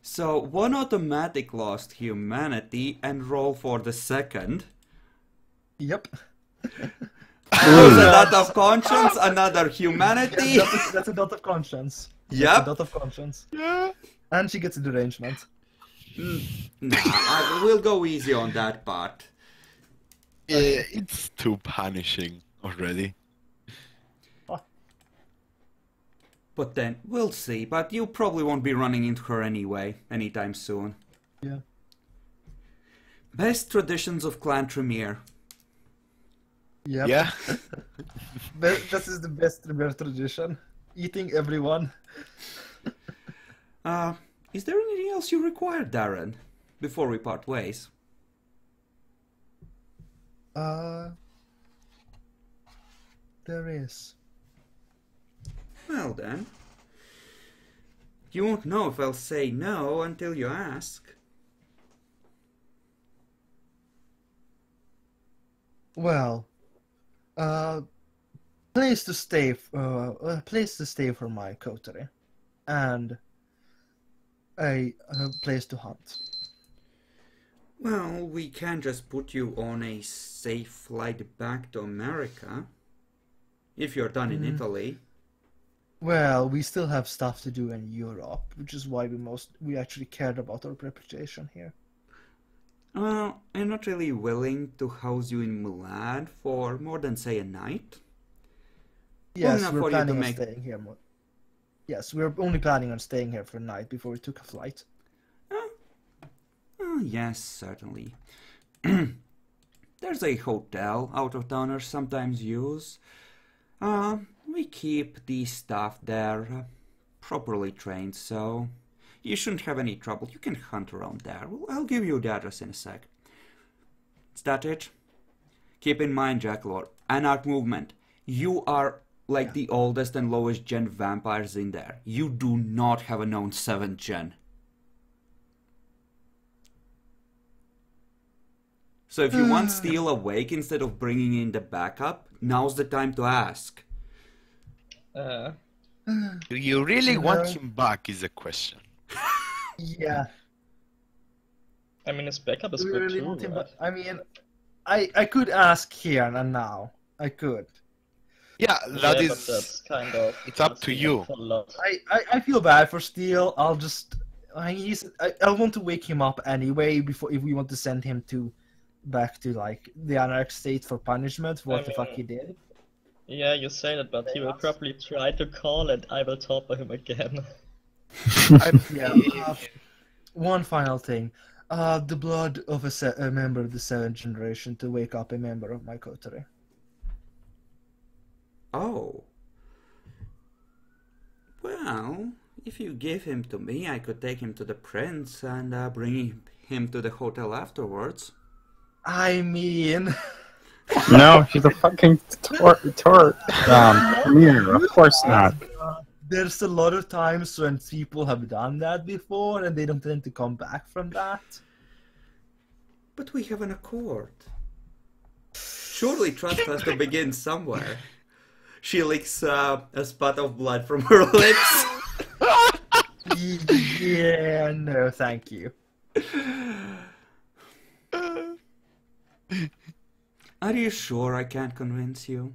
So, one automatic lost humanity and roll for the second. Yep. There's a lot of conscience, another humanity. That's a dot of conscience. Yep. That's a dot of conscience. Yeah. And she gets a derangement. Nah, we'll go easy on that part. It's too punishing already. But then, we'll see. But you probably won't be running into her anyway, anytime soon. Yeah. Best traditions of Clan Tremere. Yep. Yeah. This is the best Tremere tradition. Eating everyone. Is there anything else you require, Darren, before we part ways? There is. Well then. You won't know if I'll say no until you ask. Well, place to stay for my coterie, and a place to hunt. Well, we can just put you on a safe flight back to America. If you're done in Italy. Well, we still have stuff to do in Europe, which is why we actually cared about our reputation here. I'm not really willing to house you in Milan for more than, say, a night. Yes, enough we're for you to planning on make- staying here. Yes, we're only planning on staying here for a night before we took a flight. Yes, certainly. There's a hotel out-of-towners sometimes use. We keep the staff there properly trained, so you shouldn't have any trouble. You can hunt around there. I'll give you the address in a sec. Is that it? Keep in mind, Jackalor, Anarch Movement, you are like the oldest and lowest gen vampires in there. You do not have a known 7th gen. So if you want Steel awake instead of bringing in the backup, now's the time to ask. Do you really want him back is a question. Yeah. I mean, his backup is Do we good really too. want him? Right? I mean, I could ask here and now. I could. Yeah, Yeah, that but is. that's kind of. It's up to asking you. for a lot. I feel bad for Steel. I'll just. I want to wake him up anyway before if we want to send him back to like the Anarch state for punishment for what the fuck he did. Yeah, you say that, but he will probably try to call and I will topper him again. Yeah. One final thing. The blood of a member of the 7th generation to wake up a member of my coterie. Oh. Well, if you give him to me, I could take him to the prince and bring him to the hotel afterwards. I mean... No, she's a fucking premier. Of course not. There's a lot of times when people have done that before and they don't tend to come back from that. But we have an accord. Surely trust has to begin somewhere. She licks a spot of blood from her lips. Yeah, no, thank you. Are you sure I can't convince you?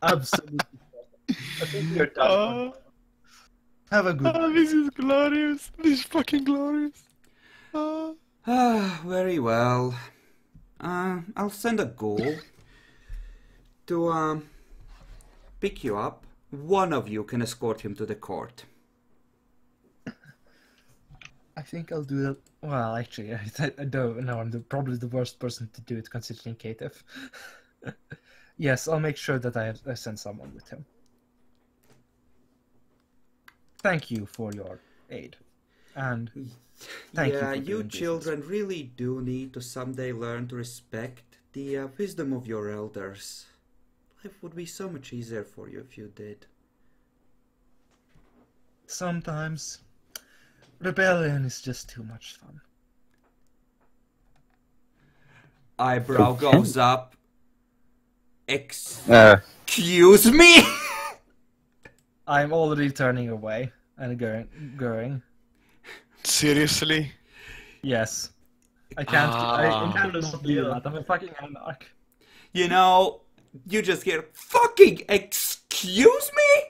Absolutely. I think we're done. Have a good night. This is glorious. This is fucking glorious. Very well. I'll send a ghoul to pick you up. One of you can escort him to the court. I think I'll do that. Well, actually, I don't know. I'm probably the worst person to do it considering Katev. Yes, I'll make sure that I send someone with him. Thank you for your aid. And thank you. Yeah, for you doing children really do need to someday learn to respect the wisdom of your elders. Life would be so much easier for you if you did. Sometimes rebellion is just too much fun. Eyebrow goes up. Excuse me? I'm already turning away and going. Seriously? Yes. I can't. I can't Ah. not do that. I'm a fucking anarch. You know, you just hear fucking excuse me?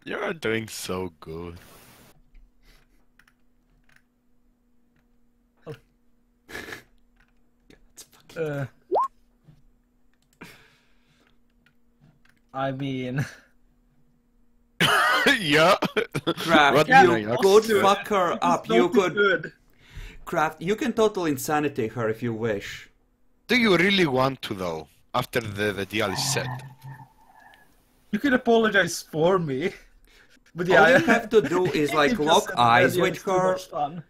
You're doing so good. I mean, Yeah. Craft, What you do you could do? fuck her up. it's You not could good. Craft, you can total insanity her if you wish. Do you really want to though? After the deal is set. You can apologize for me. But yeah, All you have to do is like It lock just- eyes yeah, with it's too her. much fun.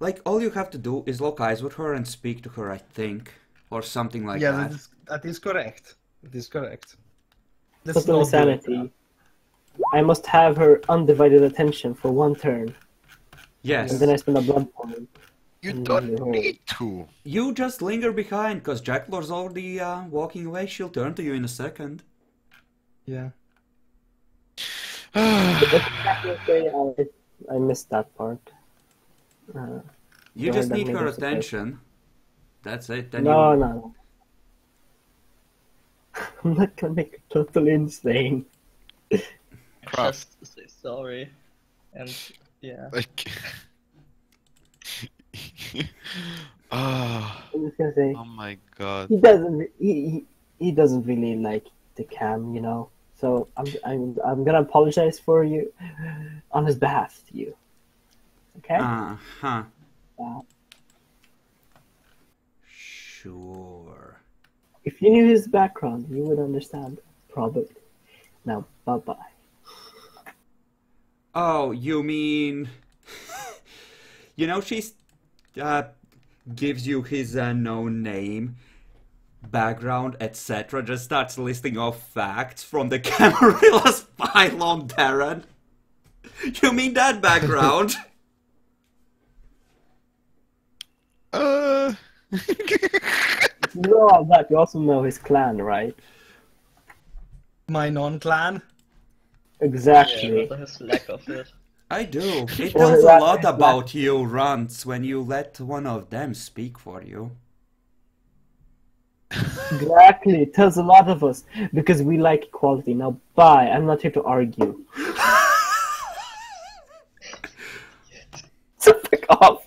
Like all you have to do is lock eyes with her and speak to her, I think, or something like Yeah, that. that is correct. That is correct. Total not insanity. I must have her undivided attention for one turn, Yes. and then I spend a blood point. You don't need to. You just linger behind, because Jacklor's already walking away. She'll turn to you in a second. Yeah. I missed that part. You Go just ahead and need make her us a face. attention. That's it. Then No, you... no. I'm not gonna make her totally insane. Crap. Just say sorry. And yeah. Like. Ah. I'm just gonna say Oh my god. he doesn't really like the cam, you know. So I'm gonna apologize for you on his behalf to you. Okay? Uh-huh. Uh, Sure. if you knew his background, you would understand, probably. Now, bye-bye. Oh, you mean... you know, she's... gives you his known name, background, etc. Just starts listing off facts from the Camarilla's file on Darren. You mean that background? You know all that, you also know his clan, right? My non-clan. Exactly. Yeah, but his lack of it. I do. It Or tells a that- lot about you, Runts, when you let one of them speak for you. Exactly. It tells a lot of us because we like equality. Now, bye. I'm not here to argue. So fuck off.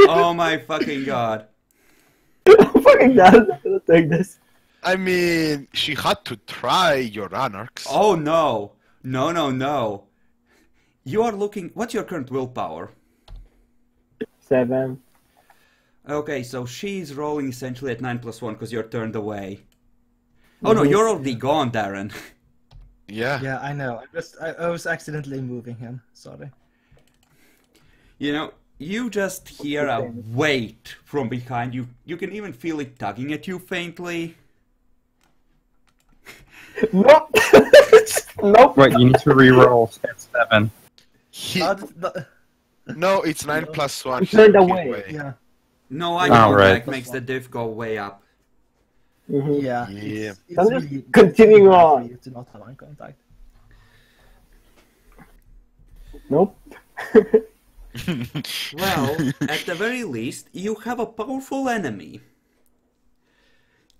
Oh my fucking god. I'm fucking done. I'm not gonna take this. I mean, she had to try your anarchs. Oh no. No, no, no. You are looking... What's your current willpower? 7. Okay, so she's rolling essentially at 9 plus 1 because you're turned away. Oh no, you're already gone, Darren. Yeah. Yeah, I know. I was accidentally moving him. Sorry. You know, you just hear a weight from behind you. You can even feel it tugging at you faintly. Nope. Nope. Wait, you need to reroll at 7. He... The- No, it's 9 plus 1. I'm turned He's away. yeah. No, I Oh, know right. that makes the diff go way up. Mhm. Yeah. Yeah. It's I'm just really continuing bad for on. you to not have eye contact. Nope. Well, at the very least, you have a powerful enemy.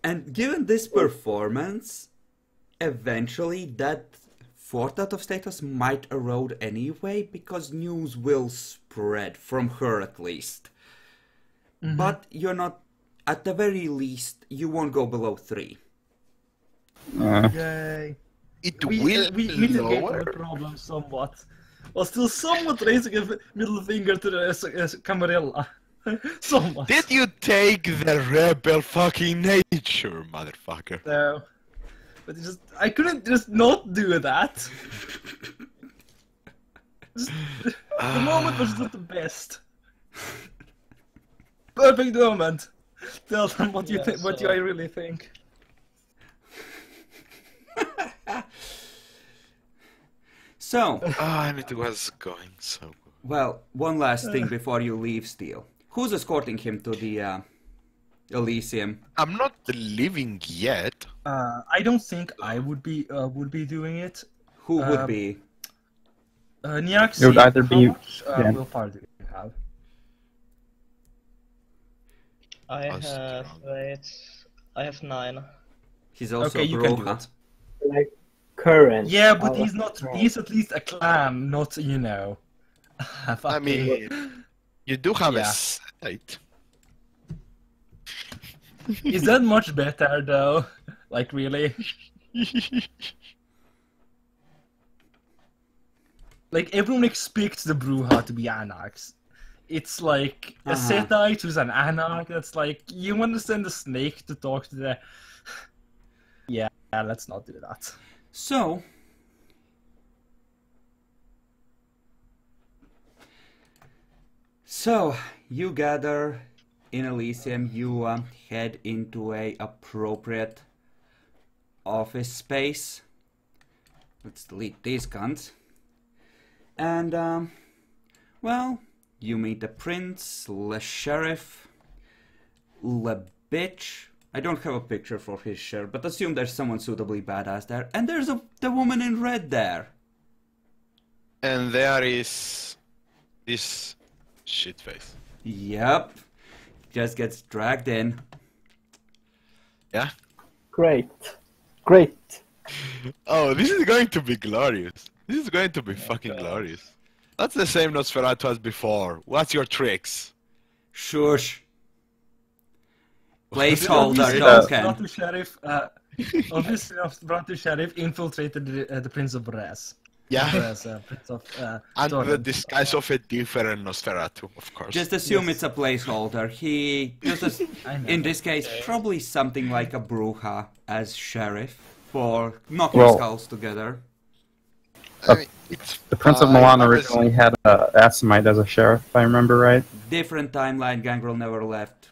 And given this performance, eventually that 4th out of status might erode anyway, because news will spread, from her at least. But you're not, at the very least, you won't go below 3. Yay. It We will mitigated lower. the problem somewhat. While still somewhat raising a middle finger to the Camarilla. Somewhat. Did you take the rebel fucking nature, motherfucker? No. But I couldn't just not do that. The moment was not the best. Perfect moment. Tell them what you Yeah, think. What so- I really think. So, And it was going so good. well, one last thing before you leave, Steel. Who's escorting him to the Elysium? I'm not leaving yet. I don't think I would be doing it. Who would be? Niaxi, It would either how be- much yeah. willpower do you have? I Us have strong. I have 9. He's also Okay, you can do Broha. it. Like current. Yeah, but Oh, he's not. right. He's at least a clan, not you know. I fucking- mean, you do have Yeah. a site. Is that much better though? Like really? Like everyone expects the Bruja to be anarchs. It's like a Setite who's an anarch. That's like you want to send a snake to talk to the. Yeah, let's not do that. So, you gather in Elysium, you head into a appropriate office space. Let's delete these cunts. And, well, You meet the prince, the sheriff, the bitch. I don't have a picture for his shirt, but assume there's someone suitably badass there. And there's the woman in red there. And there is this shitface. Yep. Just gets dragged in. Yeah? Great. Great. Oh, this is going to be glorious. This is going to be fucking God. glorious. That's the same Nosferatu as before. What's your tricks? Shush. Placeholder Obviously, token. Nosferatu Sheriff, obviously, Nosferatu Sheriff infiltrated the Prince of Brass. Yeah. Brass, Prince of Under the Torrent. disguise of a different Nosferatu, of course. Just assume Yes. it's a placeholder. He, just as, I know. in this case, probably something like a Bruja as sheriff for knocking Well- skulls together. I mean, it's The Prince of fine. Milan I was- originally had Asimite as a sheriff, if I remember right. Different timeline, Gangrel never left.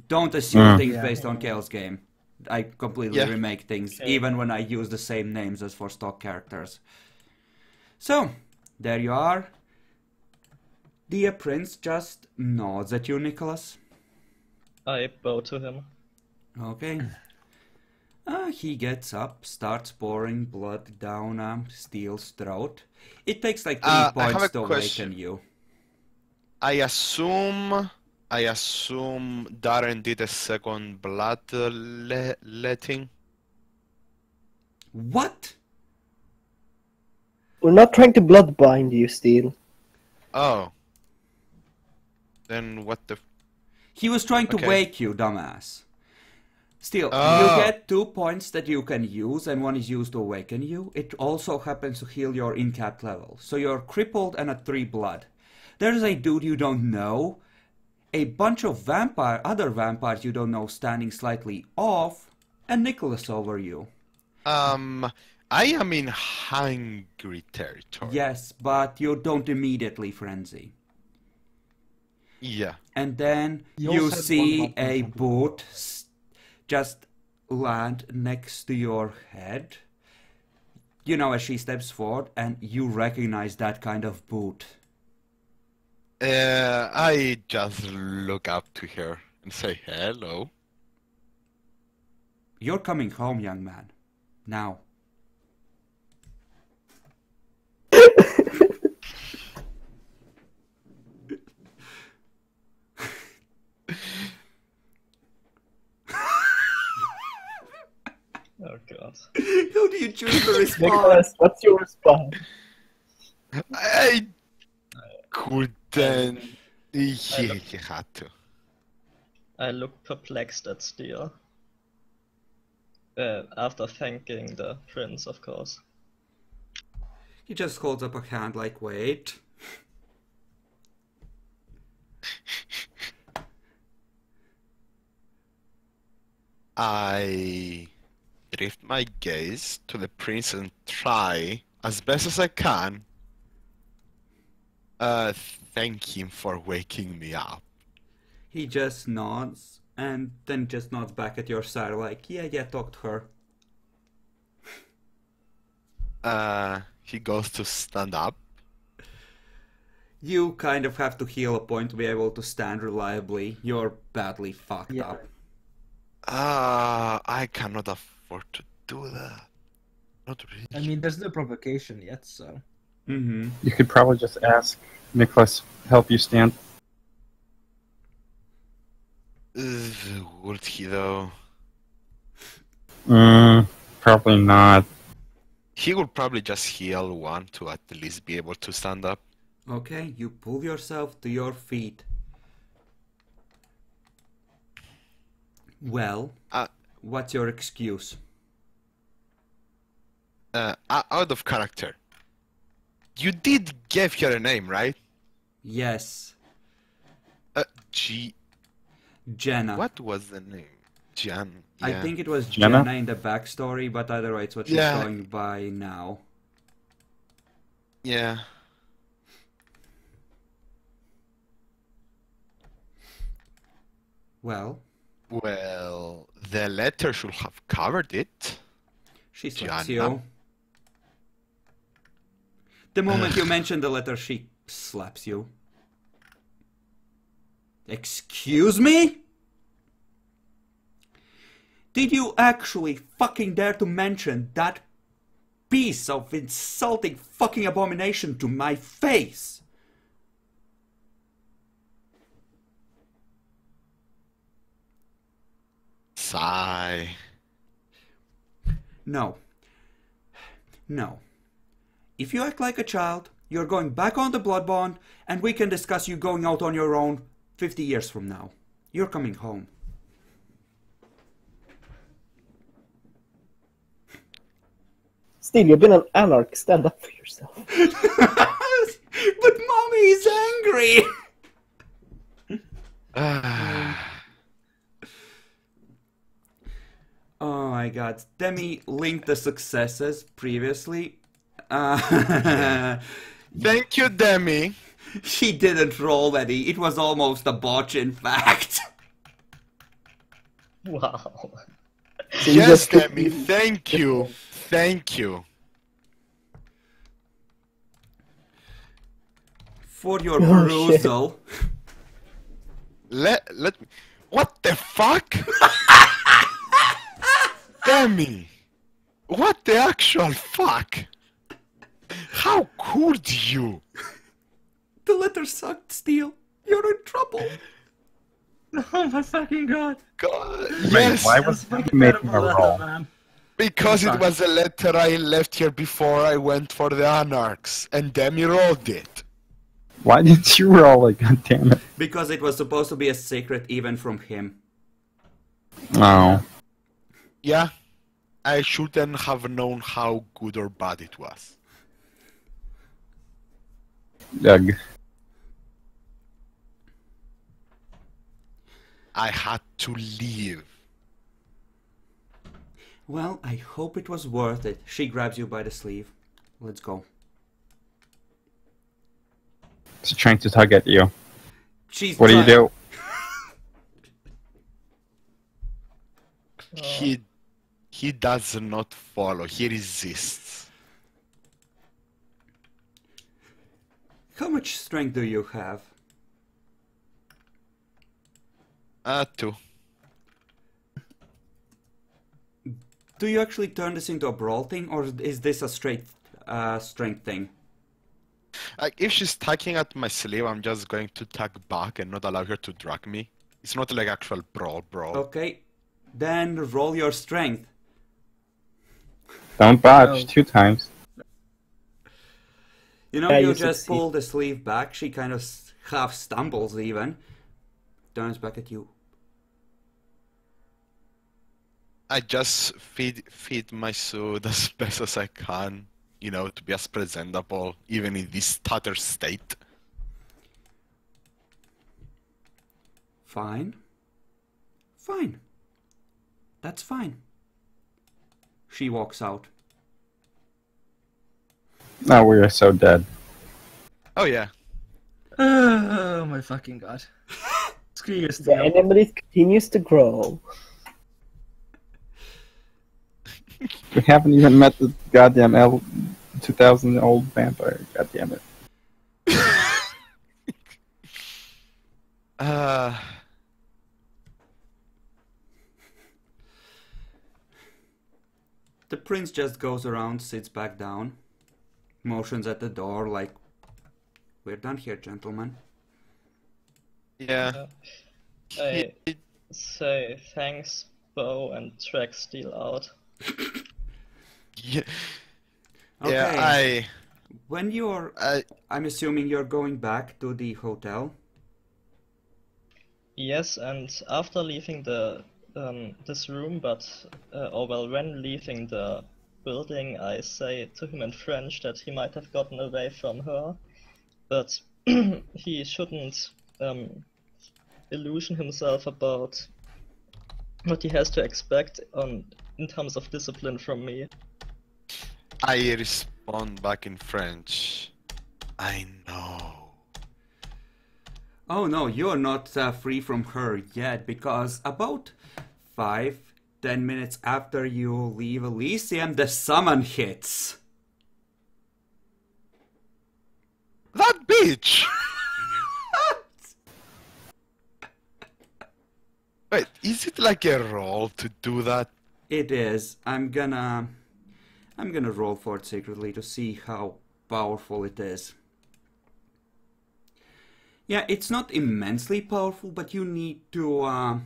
Don't assume things Yeah. based on Kale's game. I completely Yeah. remake things, Okay. even when I use the same names as for stock characters. So, there you are. The prince just nods at you, Nicholas. I bow to him. Okay. He gets up, starts pouring blood down Steel's throat. It takes like 3 I have points a to question. awaken you. I assume Darren did a second blood letting. What? We're not trying to bloodbind you, Steel. Oh. Then what the... He was trying to Okay. wake you, dumbass. Still, Oh. you get 2 points that you can use, and one is used to awaken you. It also happens to heal your incapped level. So you're crippled and at 3 blood. There's a dude you don't know, a bunch of other vampires you don't know standing slightly off, and Nicholas over you. I am in hungry territory. Yes, but you don't immediately frenzy. Yeah. And then You you also had see one button a for boot just land next to your head. You know, as she steps forward, and you recognize that kind of boot. I just look up to her and say hello. You're coming home, young man. Now. Oh god. How do you choose to respond? Nicholas, what's your response? I couldn't. He had to. I look perplexed at Steel. After thanking the prince, of course. He just holds up a hand like, wait. I drift my gaze to the prince and try, as best as I can, thank him for waking me up. He just nods, and then just nods back at your side like, yeah, talk to her. He goes to stand up. You kind of have to heal a point to be able to stand reliably. You're badly fucked Yeah. up. I cannot afford to do that. Not really. I mean, there's no provocation yet, so. Mm-hmm. You could probably just ask Nicholas help you stand. Would he though? Probably not. He would probably just heal one to at least be able to stand up. Okay, you pull yourself to your feet. Well, what's your excuse? Out of character. You did give her a name, right? Yes, Gehenna. What was the name? Jan. I Yeah. think it was Gehenna? Gehenna in the backstory, but otherwise it's what she's Yeah. going by now. Yeah. Well, Well, the letter should have covered it. she slaps Gehenna? you. The moment you mention the letter, she slaps you. Excuse me? Did you actually fucking dare to mention that piece of insulting fucking abomination to my face? Sigh. No. No. If you act like a child, you're going back on the blood bond, and we can discuss you going out on your own 50 years from now. You're coming home. Still, you've been an anarch. Stand up for yourself. But mommy is angry! Oh my god. Demi linked the successes previously. Thank you, Demi. She didn't roll any. It was almost a botch, in fact. Wow. So you Yes, just- Demi. Thank you. Thank you. For your Oh, perusal. Let me. What the fuck? Demi. What the actual fuck? How could you? The letter sucked, Steel. You're in trouble. Oh my fucking god! God, Wait, yes, why was he making a roll? Man. because it was a letter I left here before I went for the Anarchs, and Demi rolled it. Why didn't you roll it? God damn it! Because it was supposed to be a secret even from him. Oh, Yeah, I shouldn't have known how good or bad it was. ugh. I had to leave. Well, I hope it was worth it. She grabs you by the sleeve. Let's go. She's trying to tug at you. She's What do you trying- do? He does not follow. He resists. How much strength do you have? 2. Do you actually turn this into a brawl thing, or is this a straight strength thing? Like, if she's tugging at my sleeve, I'm just going to tug back and not allow her to drag me. It's not like actual brawl. Okay, then roll your strength. Don't botch 2 times. You know, Yeah, you you just succeed. pull the sleeve back. She kind of half stumbles even. Turns back at you. I just feed my suit as best as I can, you know, to be as presentable, even in this stutter state. Fine. Fine. That's fine. She walks out. No, we are so dead. Oh yeah. Oh my fucking god. Screw you, The Steel. enemy continues to grow. We haven't even met the goddamn 2000-old vampire. God damn it. The prince just goes around, sits back down, motions at the door like, we're done here, gentlemen. Yeah. I say thanks, Bo, and track Steel out. Yeah. Okay. Yeah, When you're... I'm assuming you're going back to the hotel. Yes, and after leaving the this room, when leaving the building, I say to him in French that he might have gotten away from her, but he shouldn't illusion himself about what he has to expect in terms of discipline from me. I respond back in French. I know. Oh no, you're not free from her yet, because about 5-10 minutes after you leave Elysium, the summon hits. That bitch! Wait, is it like a roll to do that? It is. I'm gonna roll for it secretly to see how powerful it is. Yeah, it's not immensely powerful, but you need to,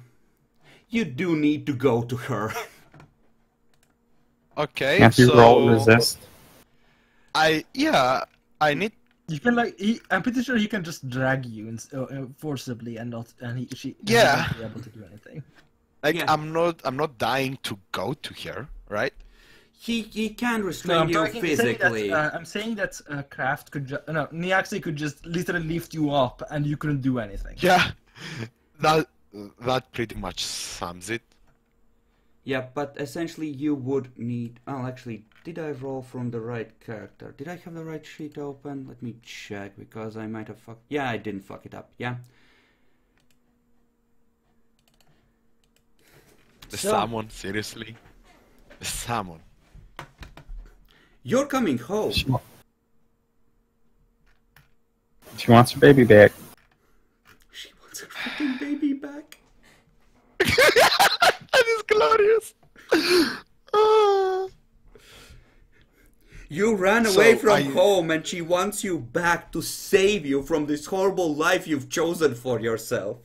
you do need to go to her. Okay, Can't you so roll resist? I need. You can I'm pretty sure he can just drag you forcibly and she Yeah. won't be able to do anything. Like Yeah. I'm not dying to go to her, right? He can restrain you physically. I'm saying that Kraft could Niaxi could just literally lift you up and you couldn't do anything. Yeah, that pretty much sums it. Yeah, but essentially you would need... Oh, actually, did I roll from the right character? Did I have the right sheet open? Let me check, because I might have fucked... Yeah, I didn't fuck it up, yeah. The So- salmon, seriously? The salmon. You're coming home. She wants her baby back. She wants her fucking baby back. That is glorious! Ah. You ran away So, from home and she wants you back to save you from this horrible life you've chosen for yourself.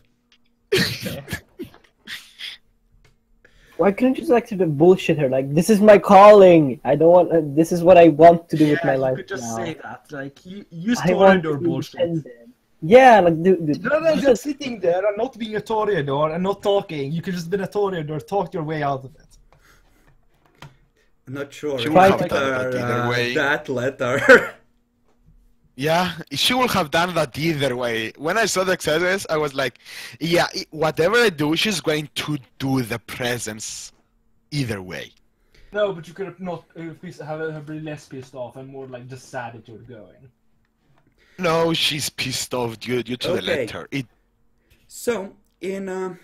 Why couldn't you just actually bullshit her? Like, this is my calling. I don't want. This is what I want to do with my life You could just now. say that. Like you I want toreador to be bullshit. independent. Yeah, like dude. Rather than just sitting there and not being a toreador and not talking, you could just be a toreador, talk your way out of it. I'm not sure. She if would have after, done that either way. that letter. Yeah, she will have done that either way. When I saw the accessories, I was like, yeah, whatever I do, she's going to do the presents either way. No, but you could have not have her be less pissed off and more like just sad that you're going. No, she's pissed off due to the Okay. letter. So, in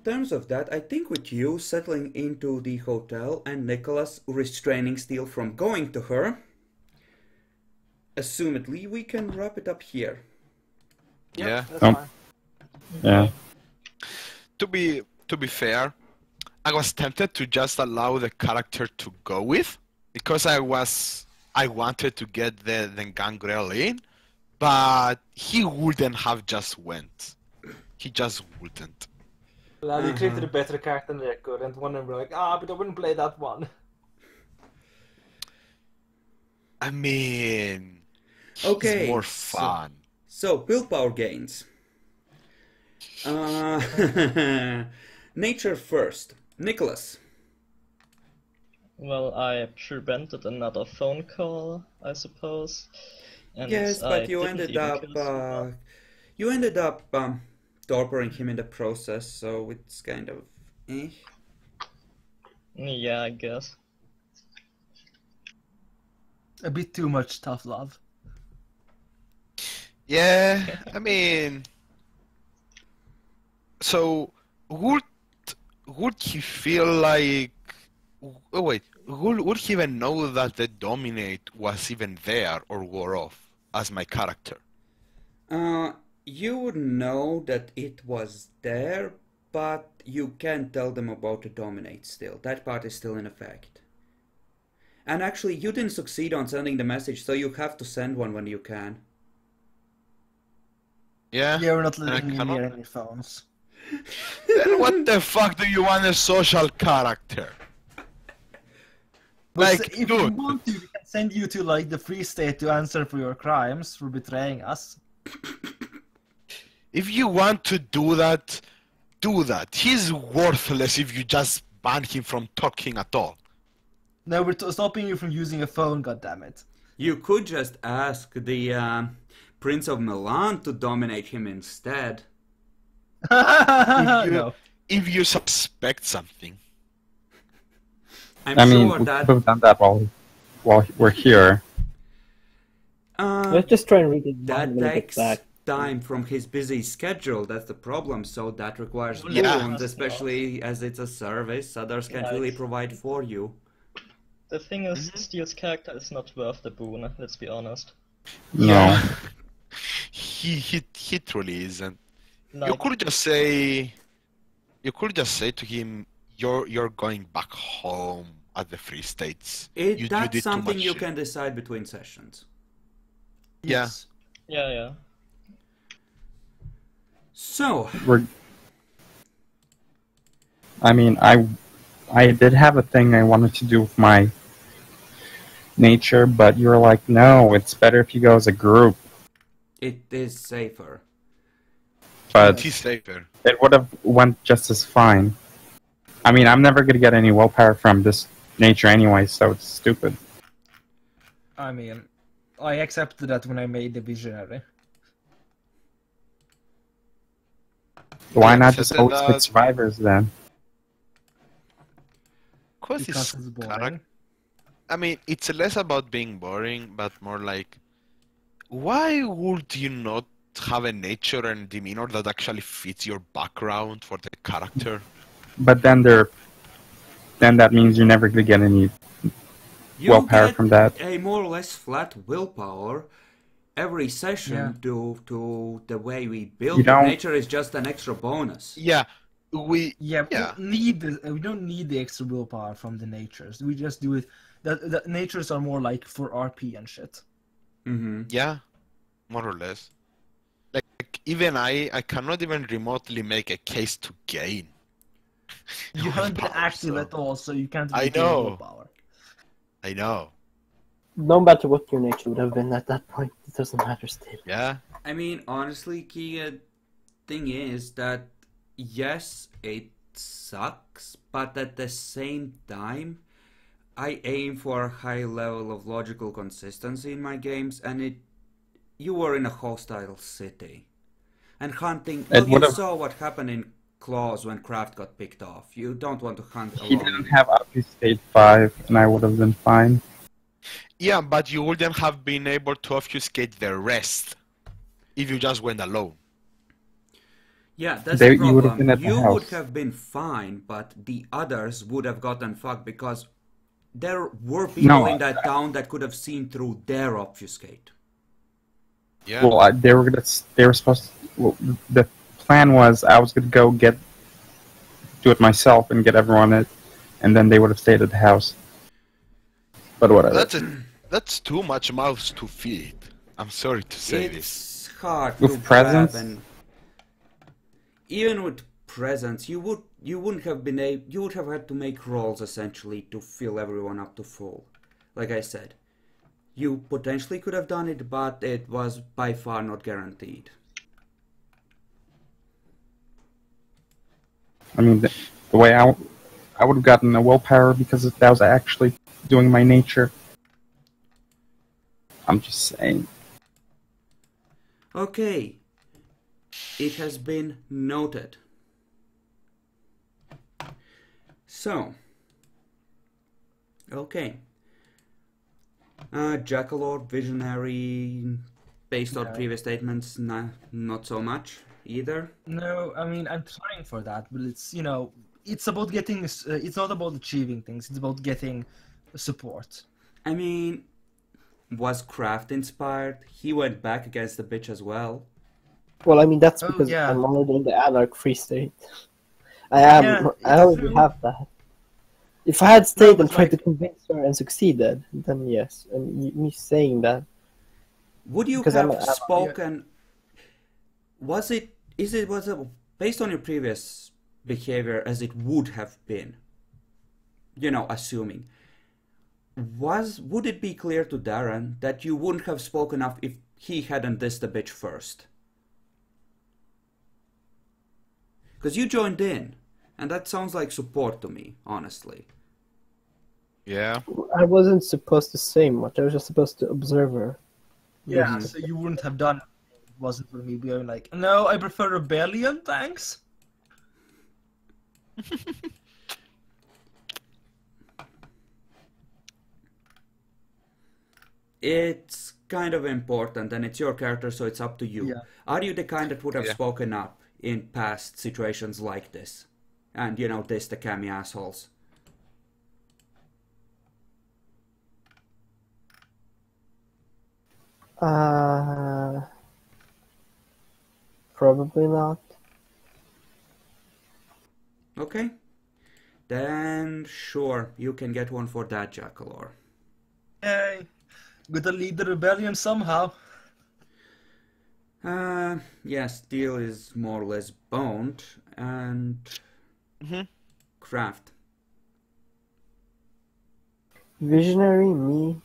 terms of that, I think with you settling into the hotel and Nicholas restraining Steele from going to her, assumedly we can wrap it up here. Yeah. That's Oh. fine. Yeah. To be fair, I was tempted to just allow the character to go with, because I wanted to get the gangrel in, but he wouldn't have just went. He just wouldn't. Well, you created a better character than record, and one of them were like, but I wouldn't play that one. I mean, Okay, it's more so- fun. So, willpower gains. Nature first. Nicholas. Well, I prevented another phone call, I suppose. And Yes, I but you didn't ended even up kill someone. torturing him in the process, so it's kind of eh. Yeah, I guess. A bit too much tough love. Yeah, I mean, so would he feel like? Oh wait, would he even know that the dominate was even there or wore off as my character? You would know that it was there, but you can't tell them about the dominate still. That part is still in effect. And actually, you didn't succeed on sending the message, so you have to send one when you can. Yeah. Yeah, we're not I letting you cannot- near any phones. Then what the fuck do you want a social character? But Like, if you dude. want to, we can send you to like the Free State to answer for your crimes for betraying us. If you want to do that, do that. He's worthless if you just ban him from talking at all. No, we're stopping you from using a phone. Goddammit. You could just ask the Prince of Milan to dominate him instead. No. If you suspect something. I'm I mean, sure we that could have done that while we're here. Let's just try and read it that when we get takes back. time from his busy schedule. That's the problem. So that requires Yeah. loans, especially as it's a service others can't Yeah, really it's- provide for you. The thing is, Steele's character is not worth the boon, let's be honest. No. He truly isn't. You Like, could just say. You could just say to him, "You're going back home at the Free States. You That's did too something much you shit." can decide between sessions. Yeah. Yes. yeah. So, I mean, I did have a thing I wanted to do with my nature, but you were like, no, it's better if you go as a group. it is safer. But It is safer. it would have went just as fine. I mean, I'm never going to get any willpower from this nature anyway, so it's stupid. I mean, I accepted that when I made the visionary. Why Yeah, not so just then always that- get survivors then? Because Because it's boring. I mean, it's less about being boring, but more like, why would you not have a nature and demeanor that actually fits your background for the character? But then that means you're never going to get any You willpower get from that. a more or less flat willpower every session Yeah. due to the way we build You it. don't- Nature is just an extra bonus. Yeah, we Yeah, Yeah. we don't need the extra willpower from the natures. We just do it. The natures are more like for RP and shit. Mm-hmm. yeah, more or less. Like even I cannot even remotely make a case to gain. You haven't been willpower, active so- at all, so you can't I really gain know. willpower. I know. No matter what your nature would have been at that point, it doesn't matter still. Yeah. I mean, honestly, Kia, thing is that yes, it sucks, but at the same time, I aim for a high level of logical consistency in my games, and you were in a hostile city. And hunting, well, you would've- saw what happened in Claws when Kraft got picked off. You don't want to hunt He alone. didn't have Obfuscate 5, and I would have been fine. Yeah, but you wouldn't have been able to obfuscate the rest if you just went alone. Yeah, that's They- the you would have problem. been at the You would house. have been fine, but the others would have gotten fucked because there were people No, in that town that could have seen through their obfuscate. Yeah. Well, they were supposed to, well, the plan was I was going to go do it myself and get everyone it, and then they would have stayed at the house. But whatever. That's too much mouths to feed. I'm sorry to say this. It's hard With to presents? grab, and even with presents, you would have had to make rolls essentially to fill everyone up to full. Like I said, you potentially could have done it, but it was by far not guaranteed. I mean, the way I would have gotten a willpower because that was actually doing my nature. I'm just saying. Okay, it has been noted. So, okay. Jackalope, Visionary, based on Yeah. previous statements, not so much either. No, I mean I'm trying for that, but it's it's about getting. It's not about achieving things. It's about getting support. I mean, was Kraft inspired? He went back against the bitch as well. Well, I mean that's Oh, because yeah. I'm already in the Anarch Free State. I Yeah, I already true. have that. If I had stayed but and tried to like- convince her and succeeded, then yes. And me saying that, Would you Because have I'm- spoken? Was it based on your previous behavior as it would have been? Assuming. Would it be clear to Darren that you wouldn't have spoken up if he hadn't dissed the bitch first? Because you joined in, and that sounds like support to me, honestly. Yeah. I wasn't supposed to say much. I was just supposed to observe her. Yeah, so you wouldn't have done it if it wasn't for me being like, no, I prefer rebellion, thanks. It's kind of important, and it's your character, so it's up to you. Yeah. Are you the kind that would have Yeah. spoken up in past situations like this? And, diss the cami assholes? Probably not. Okay. Then, sure, you can get one for that, Jackalor. Yay! Gotta lead the rebellion somehow. Yeah, Steel is more or less boned, and Craft. Visionary, me.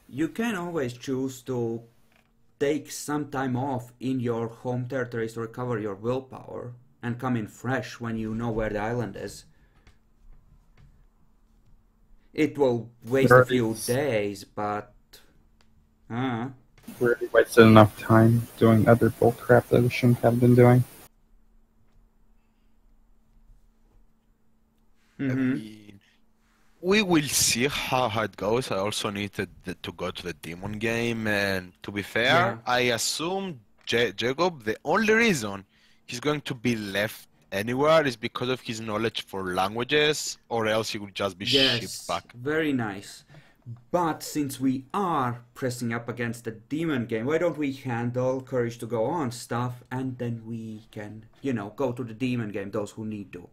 You can always choose to take some time off in your home territories to recover your willpower and come in fresh when you know where the island is. It will waste a few days, but... We already wasted enough time doing other bullcrap that we shouldn't have been doing. I mean, we will see how it goes. I also needed to go to the demon game, and to be fair, Yeah. I assume Jacob, the only reason he's going to be left anywhere is because of his knowledge for languages, or else he would just be shipped back. Very nice. But since we are pressing up against the demon game, why don't we handle Courage to Go On stuff, and then we can, you know, go to the demon game, those who need to.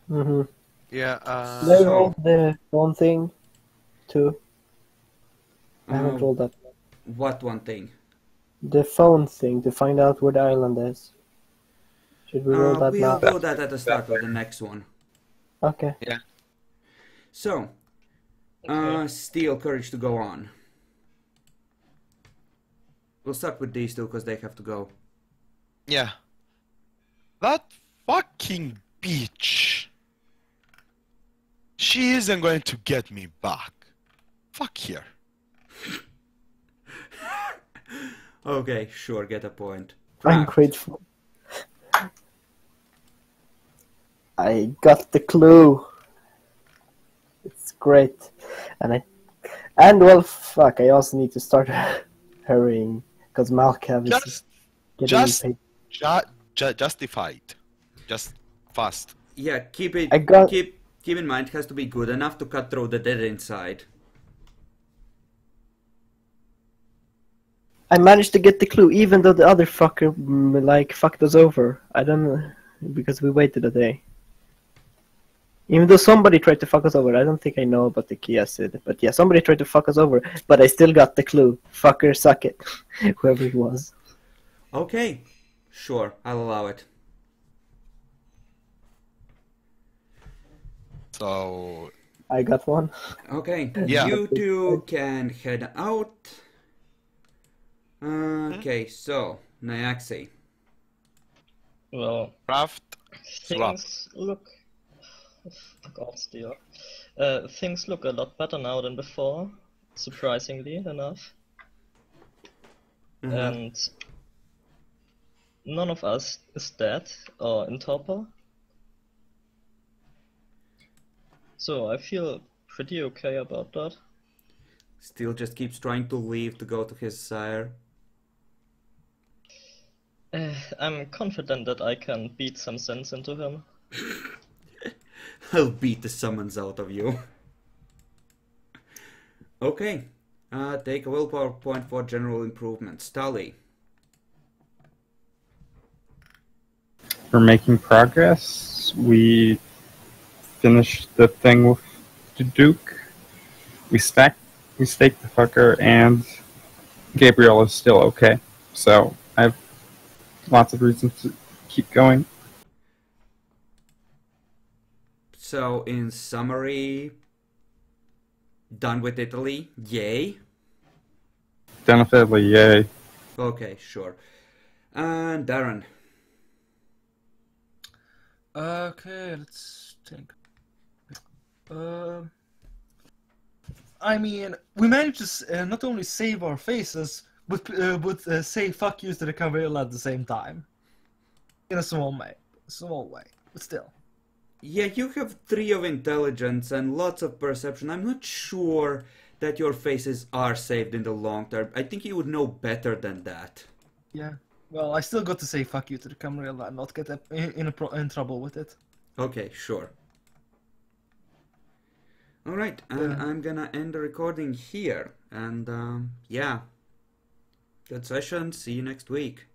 Mm-hmm. Yeah, Did I roll the one thing too? I haven't rolled that. What one thing? The phone thing to find out where the island is. Should we roll that We'll now? do that at the start of the next one. Okay. Yeah. So, Steel, Courage to Go On. We'll start with these two because they have to go. Yeah. That fucking bitch. She isn't going to get me back. Fuck her. Okay, sure, get a point. I'm grateful. I got the clue. It's great. And well, fuck, I also need to start hurrying because Malkav is getting paid. Justified. Just fast. Yeah, keep in mind, it has to be good enough to cut through the dead inside. I managed to get the clue even though the other fucker fucked us over. I don't know, because we waited a day. Even though somebody tried to fuck us over, I don't think I know about the key acid. But yeah, somebody tried to fuck us over, but I still got the clue. Fucker, suck it. Whoever it was. Okay, sure, I'll allow it. So... I got one. Okay, Yeah. you two can head out. Okay, so, Nyaxi. Well, Craft. things look... God, Steel. Things look a lot better now than before, surprisingly enough. And none of us is dead or in torpor. So I feel pretty okay about that. Still just keeps trying to leave to go to his sire. I'm confident that I can beat some sense into him. I'll beat the summons out of you. Okay, take a willpower point for general improvement. Stali. We're making progress. We finished the thing with the Duke. We staked the fucker, and Gabriel is still okay. So I have lots of reasons to keep going. So, in summary, done with Italy, yay? Definitely, yay. Okay, sure. And Darren. Okay, let's think. I mean, we managed to not only save our faces, but say fuck yous to the Camarilla at the same time. In a small way, but still. Yeah, you have 3 of intelligence and lots of perception. I'm not sure that your faces are saved in the long term. I think you would know better than that. Yeah. Well, I still got to say fuck you to the Camarilla and not get in trouble with it. Okay, sure. Alright, and I'm gonna end the recording here. And, yeah. Good session. See you next week.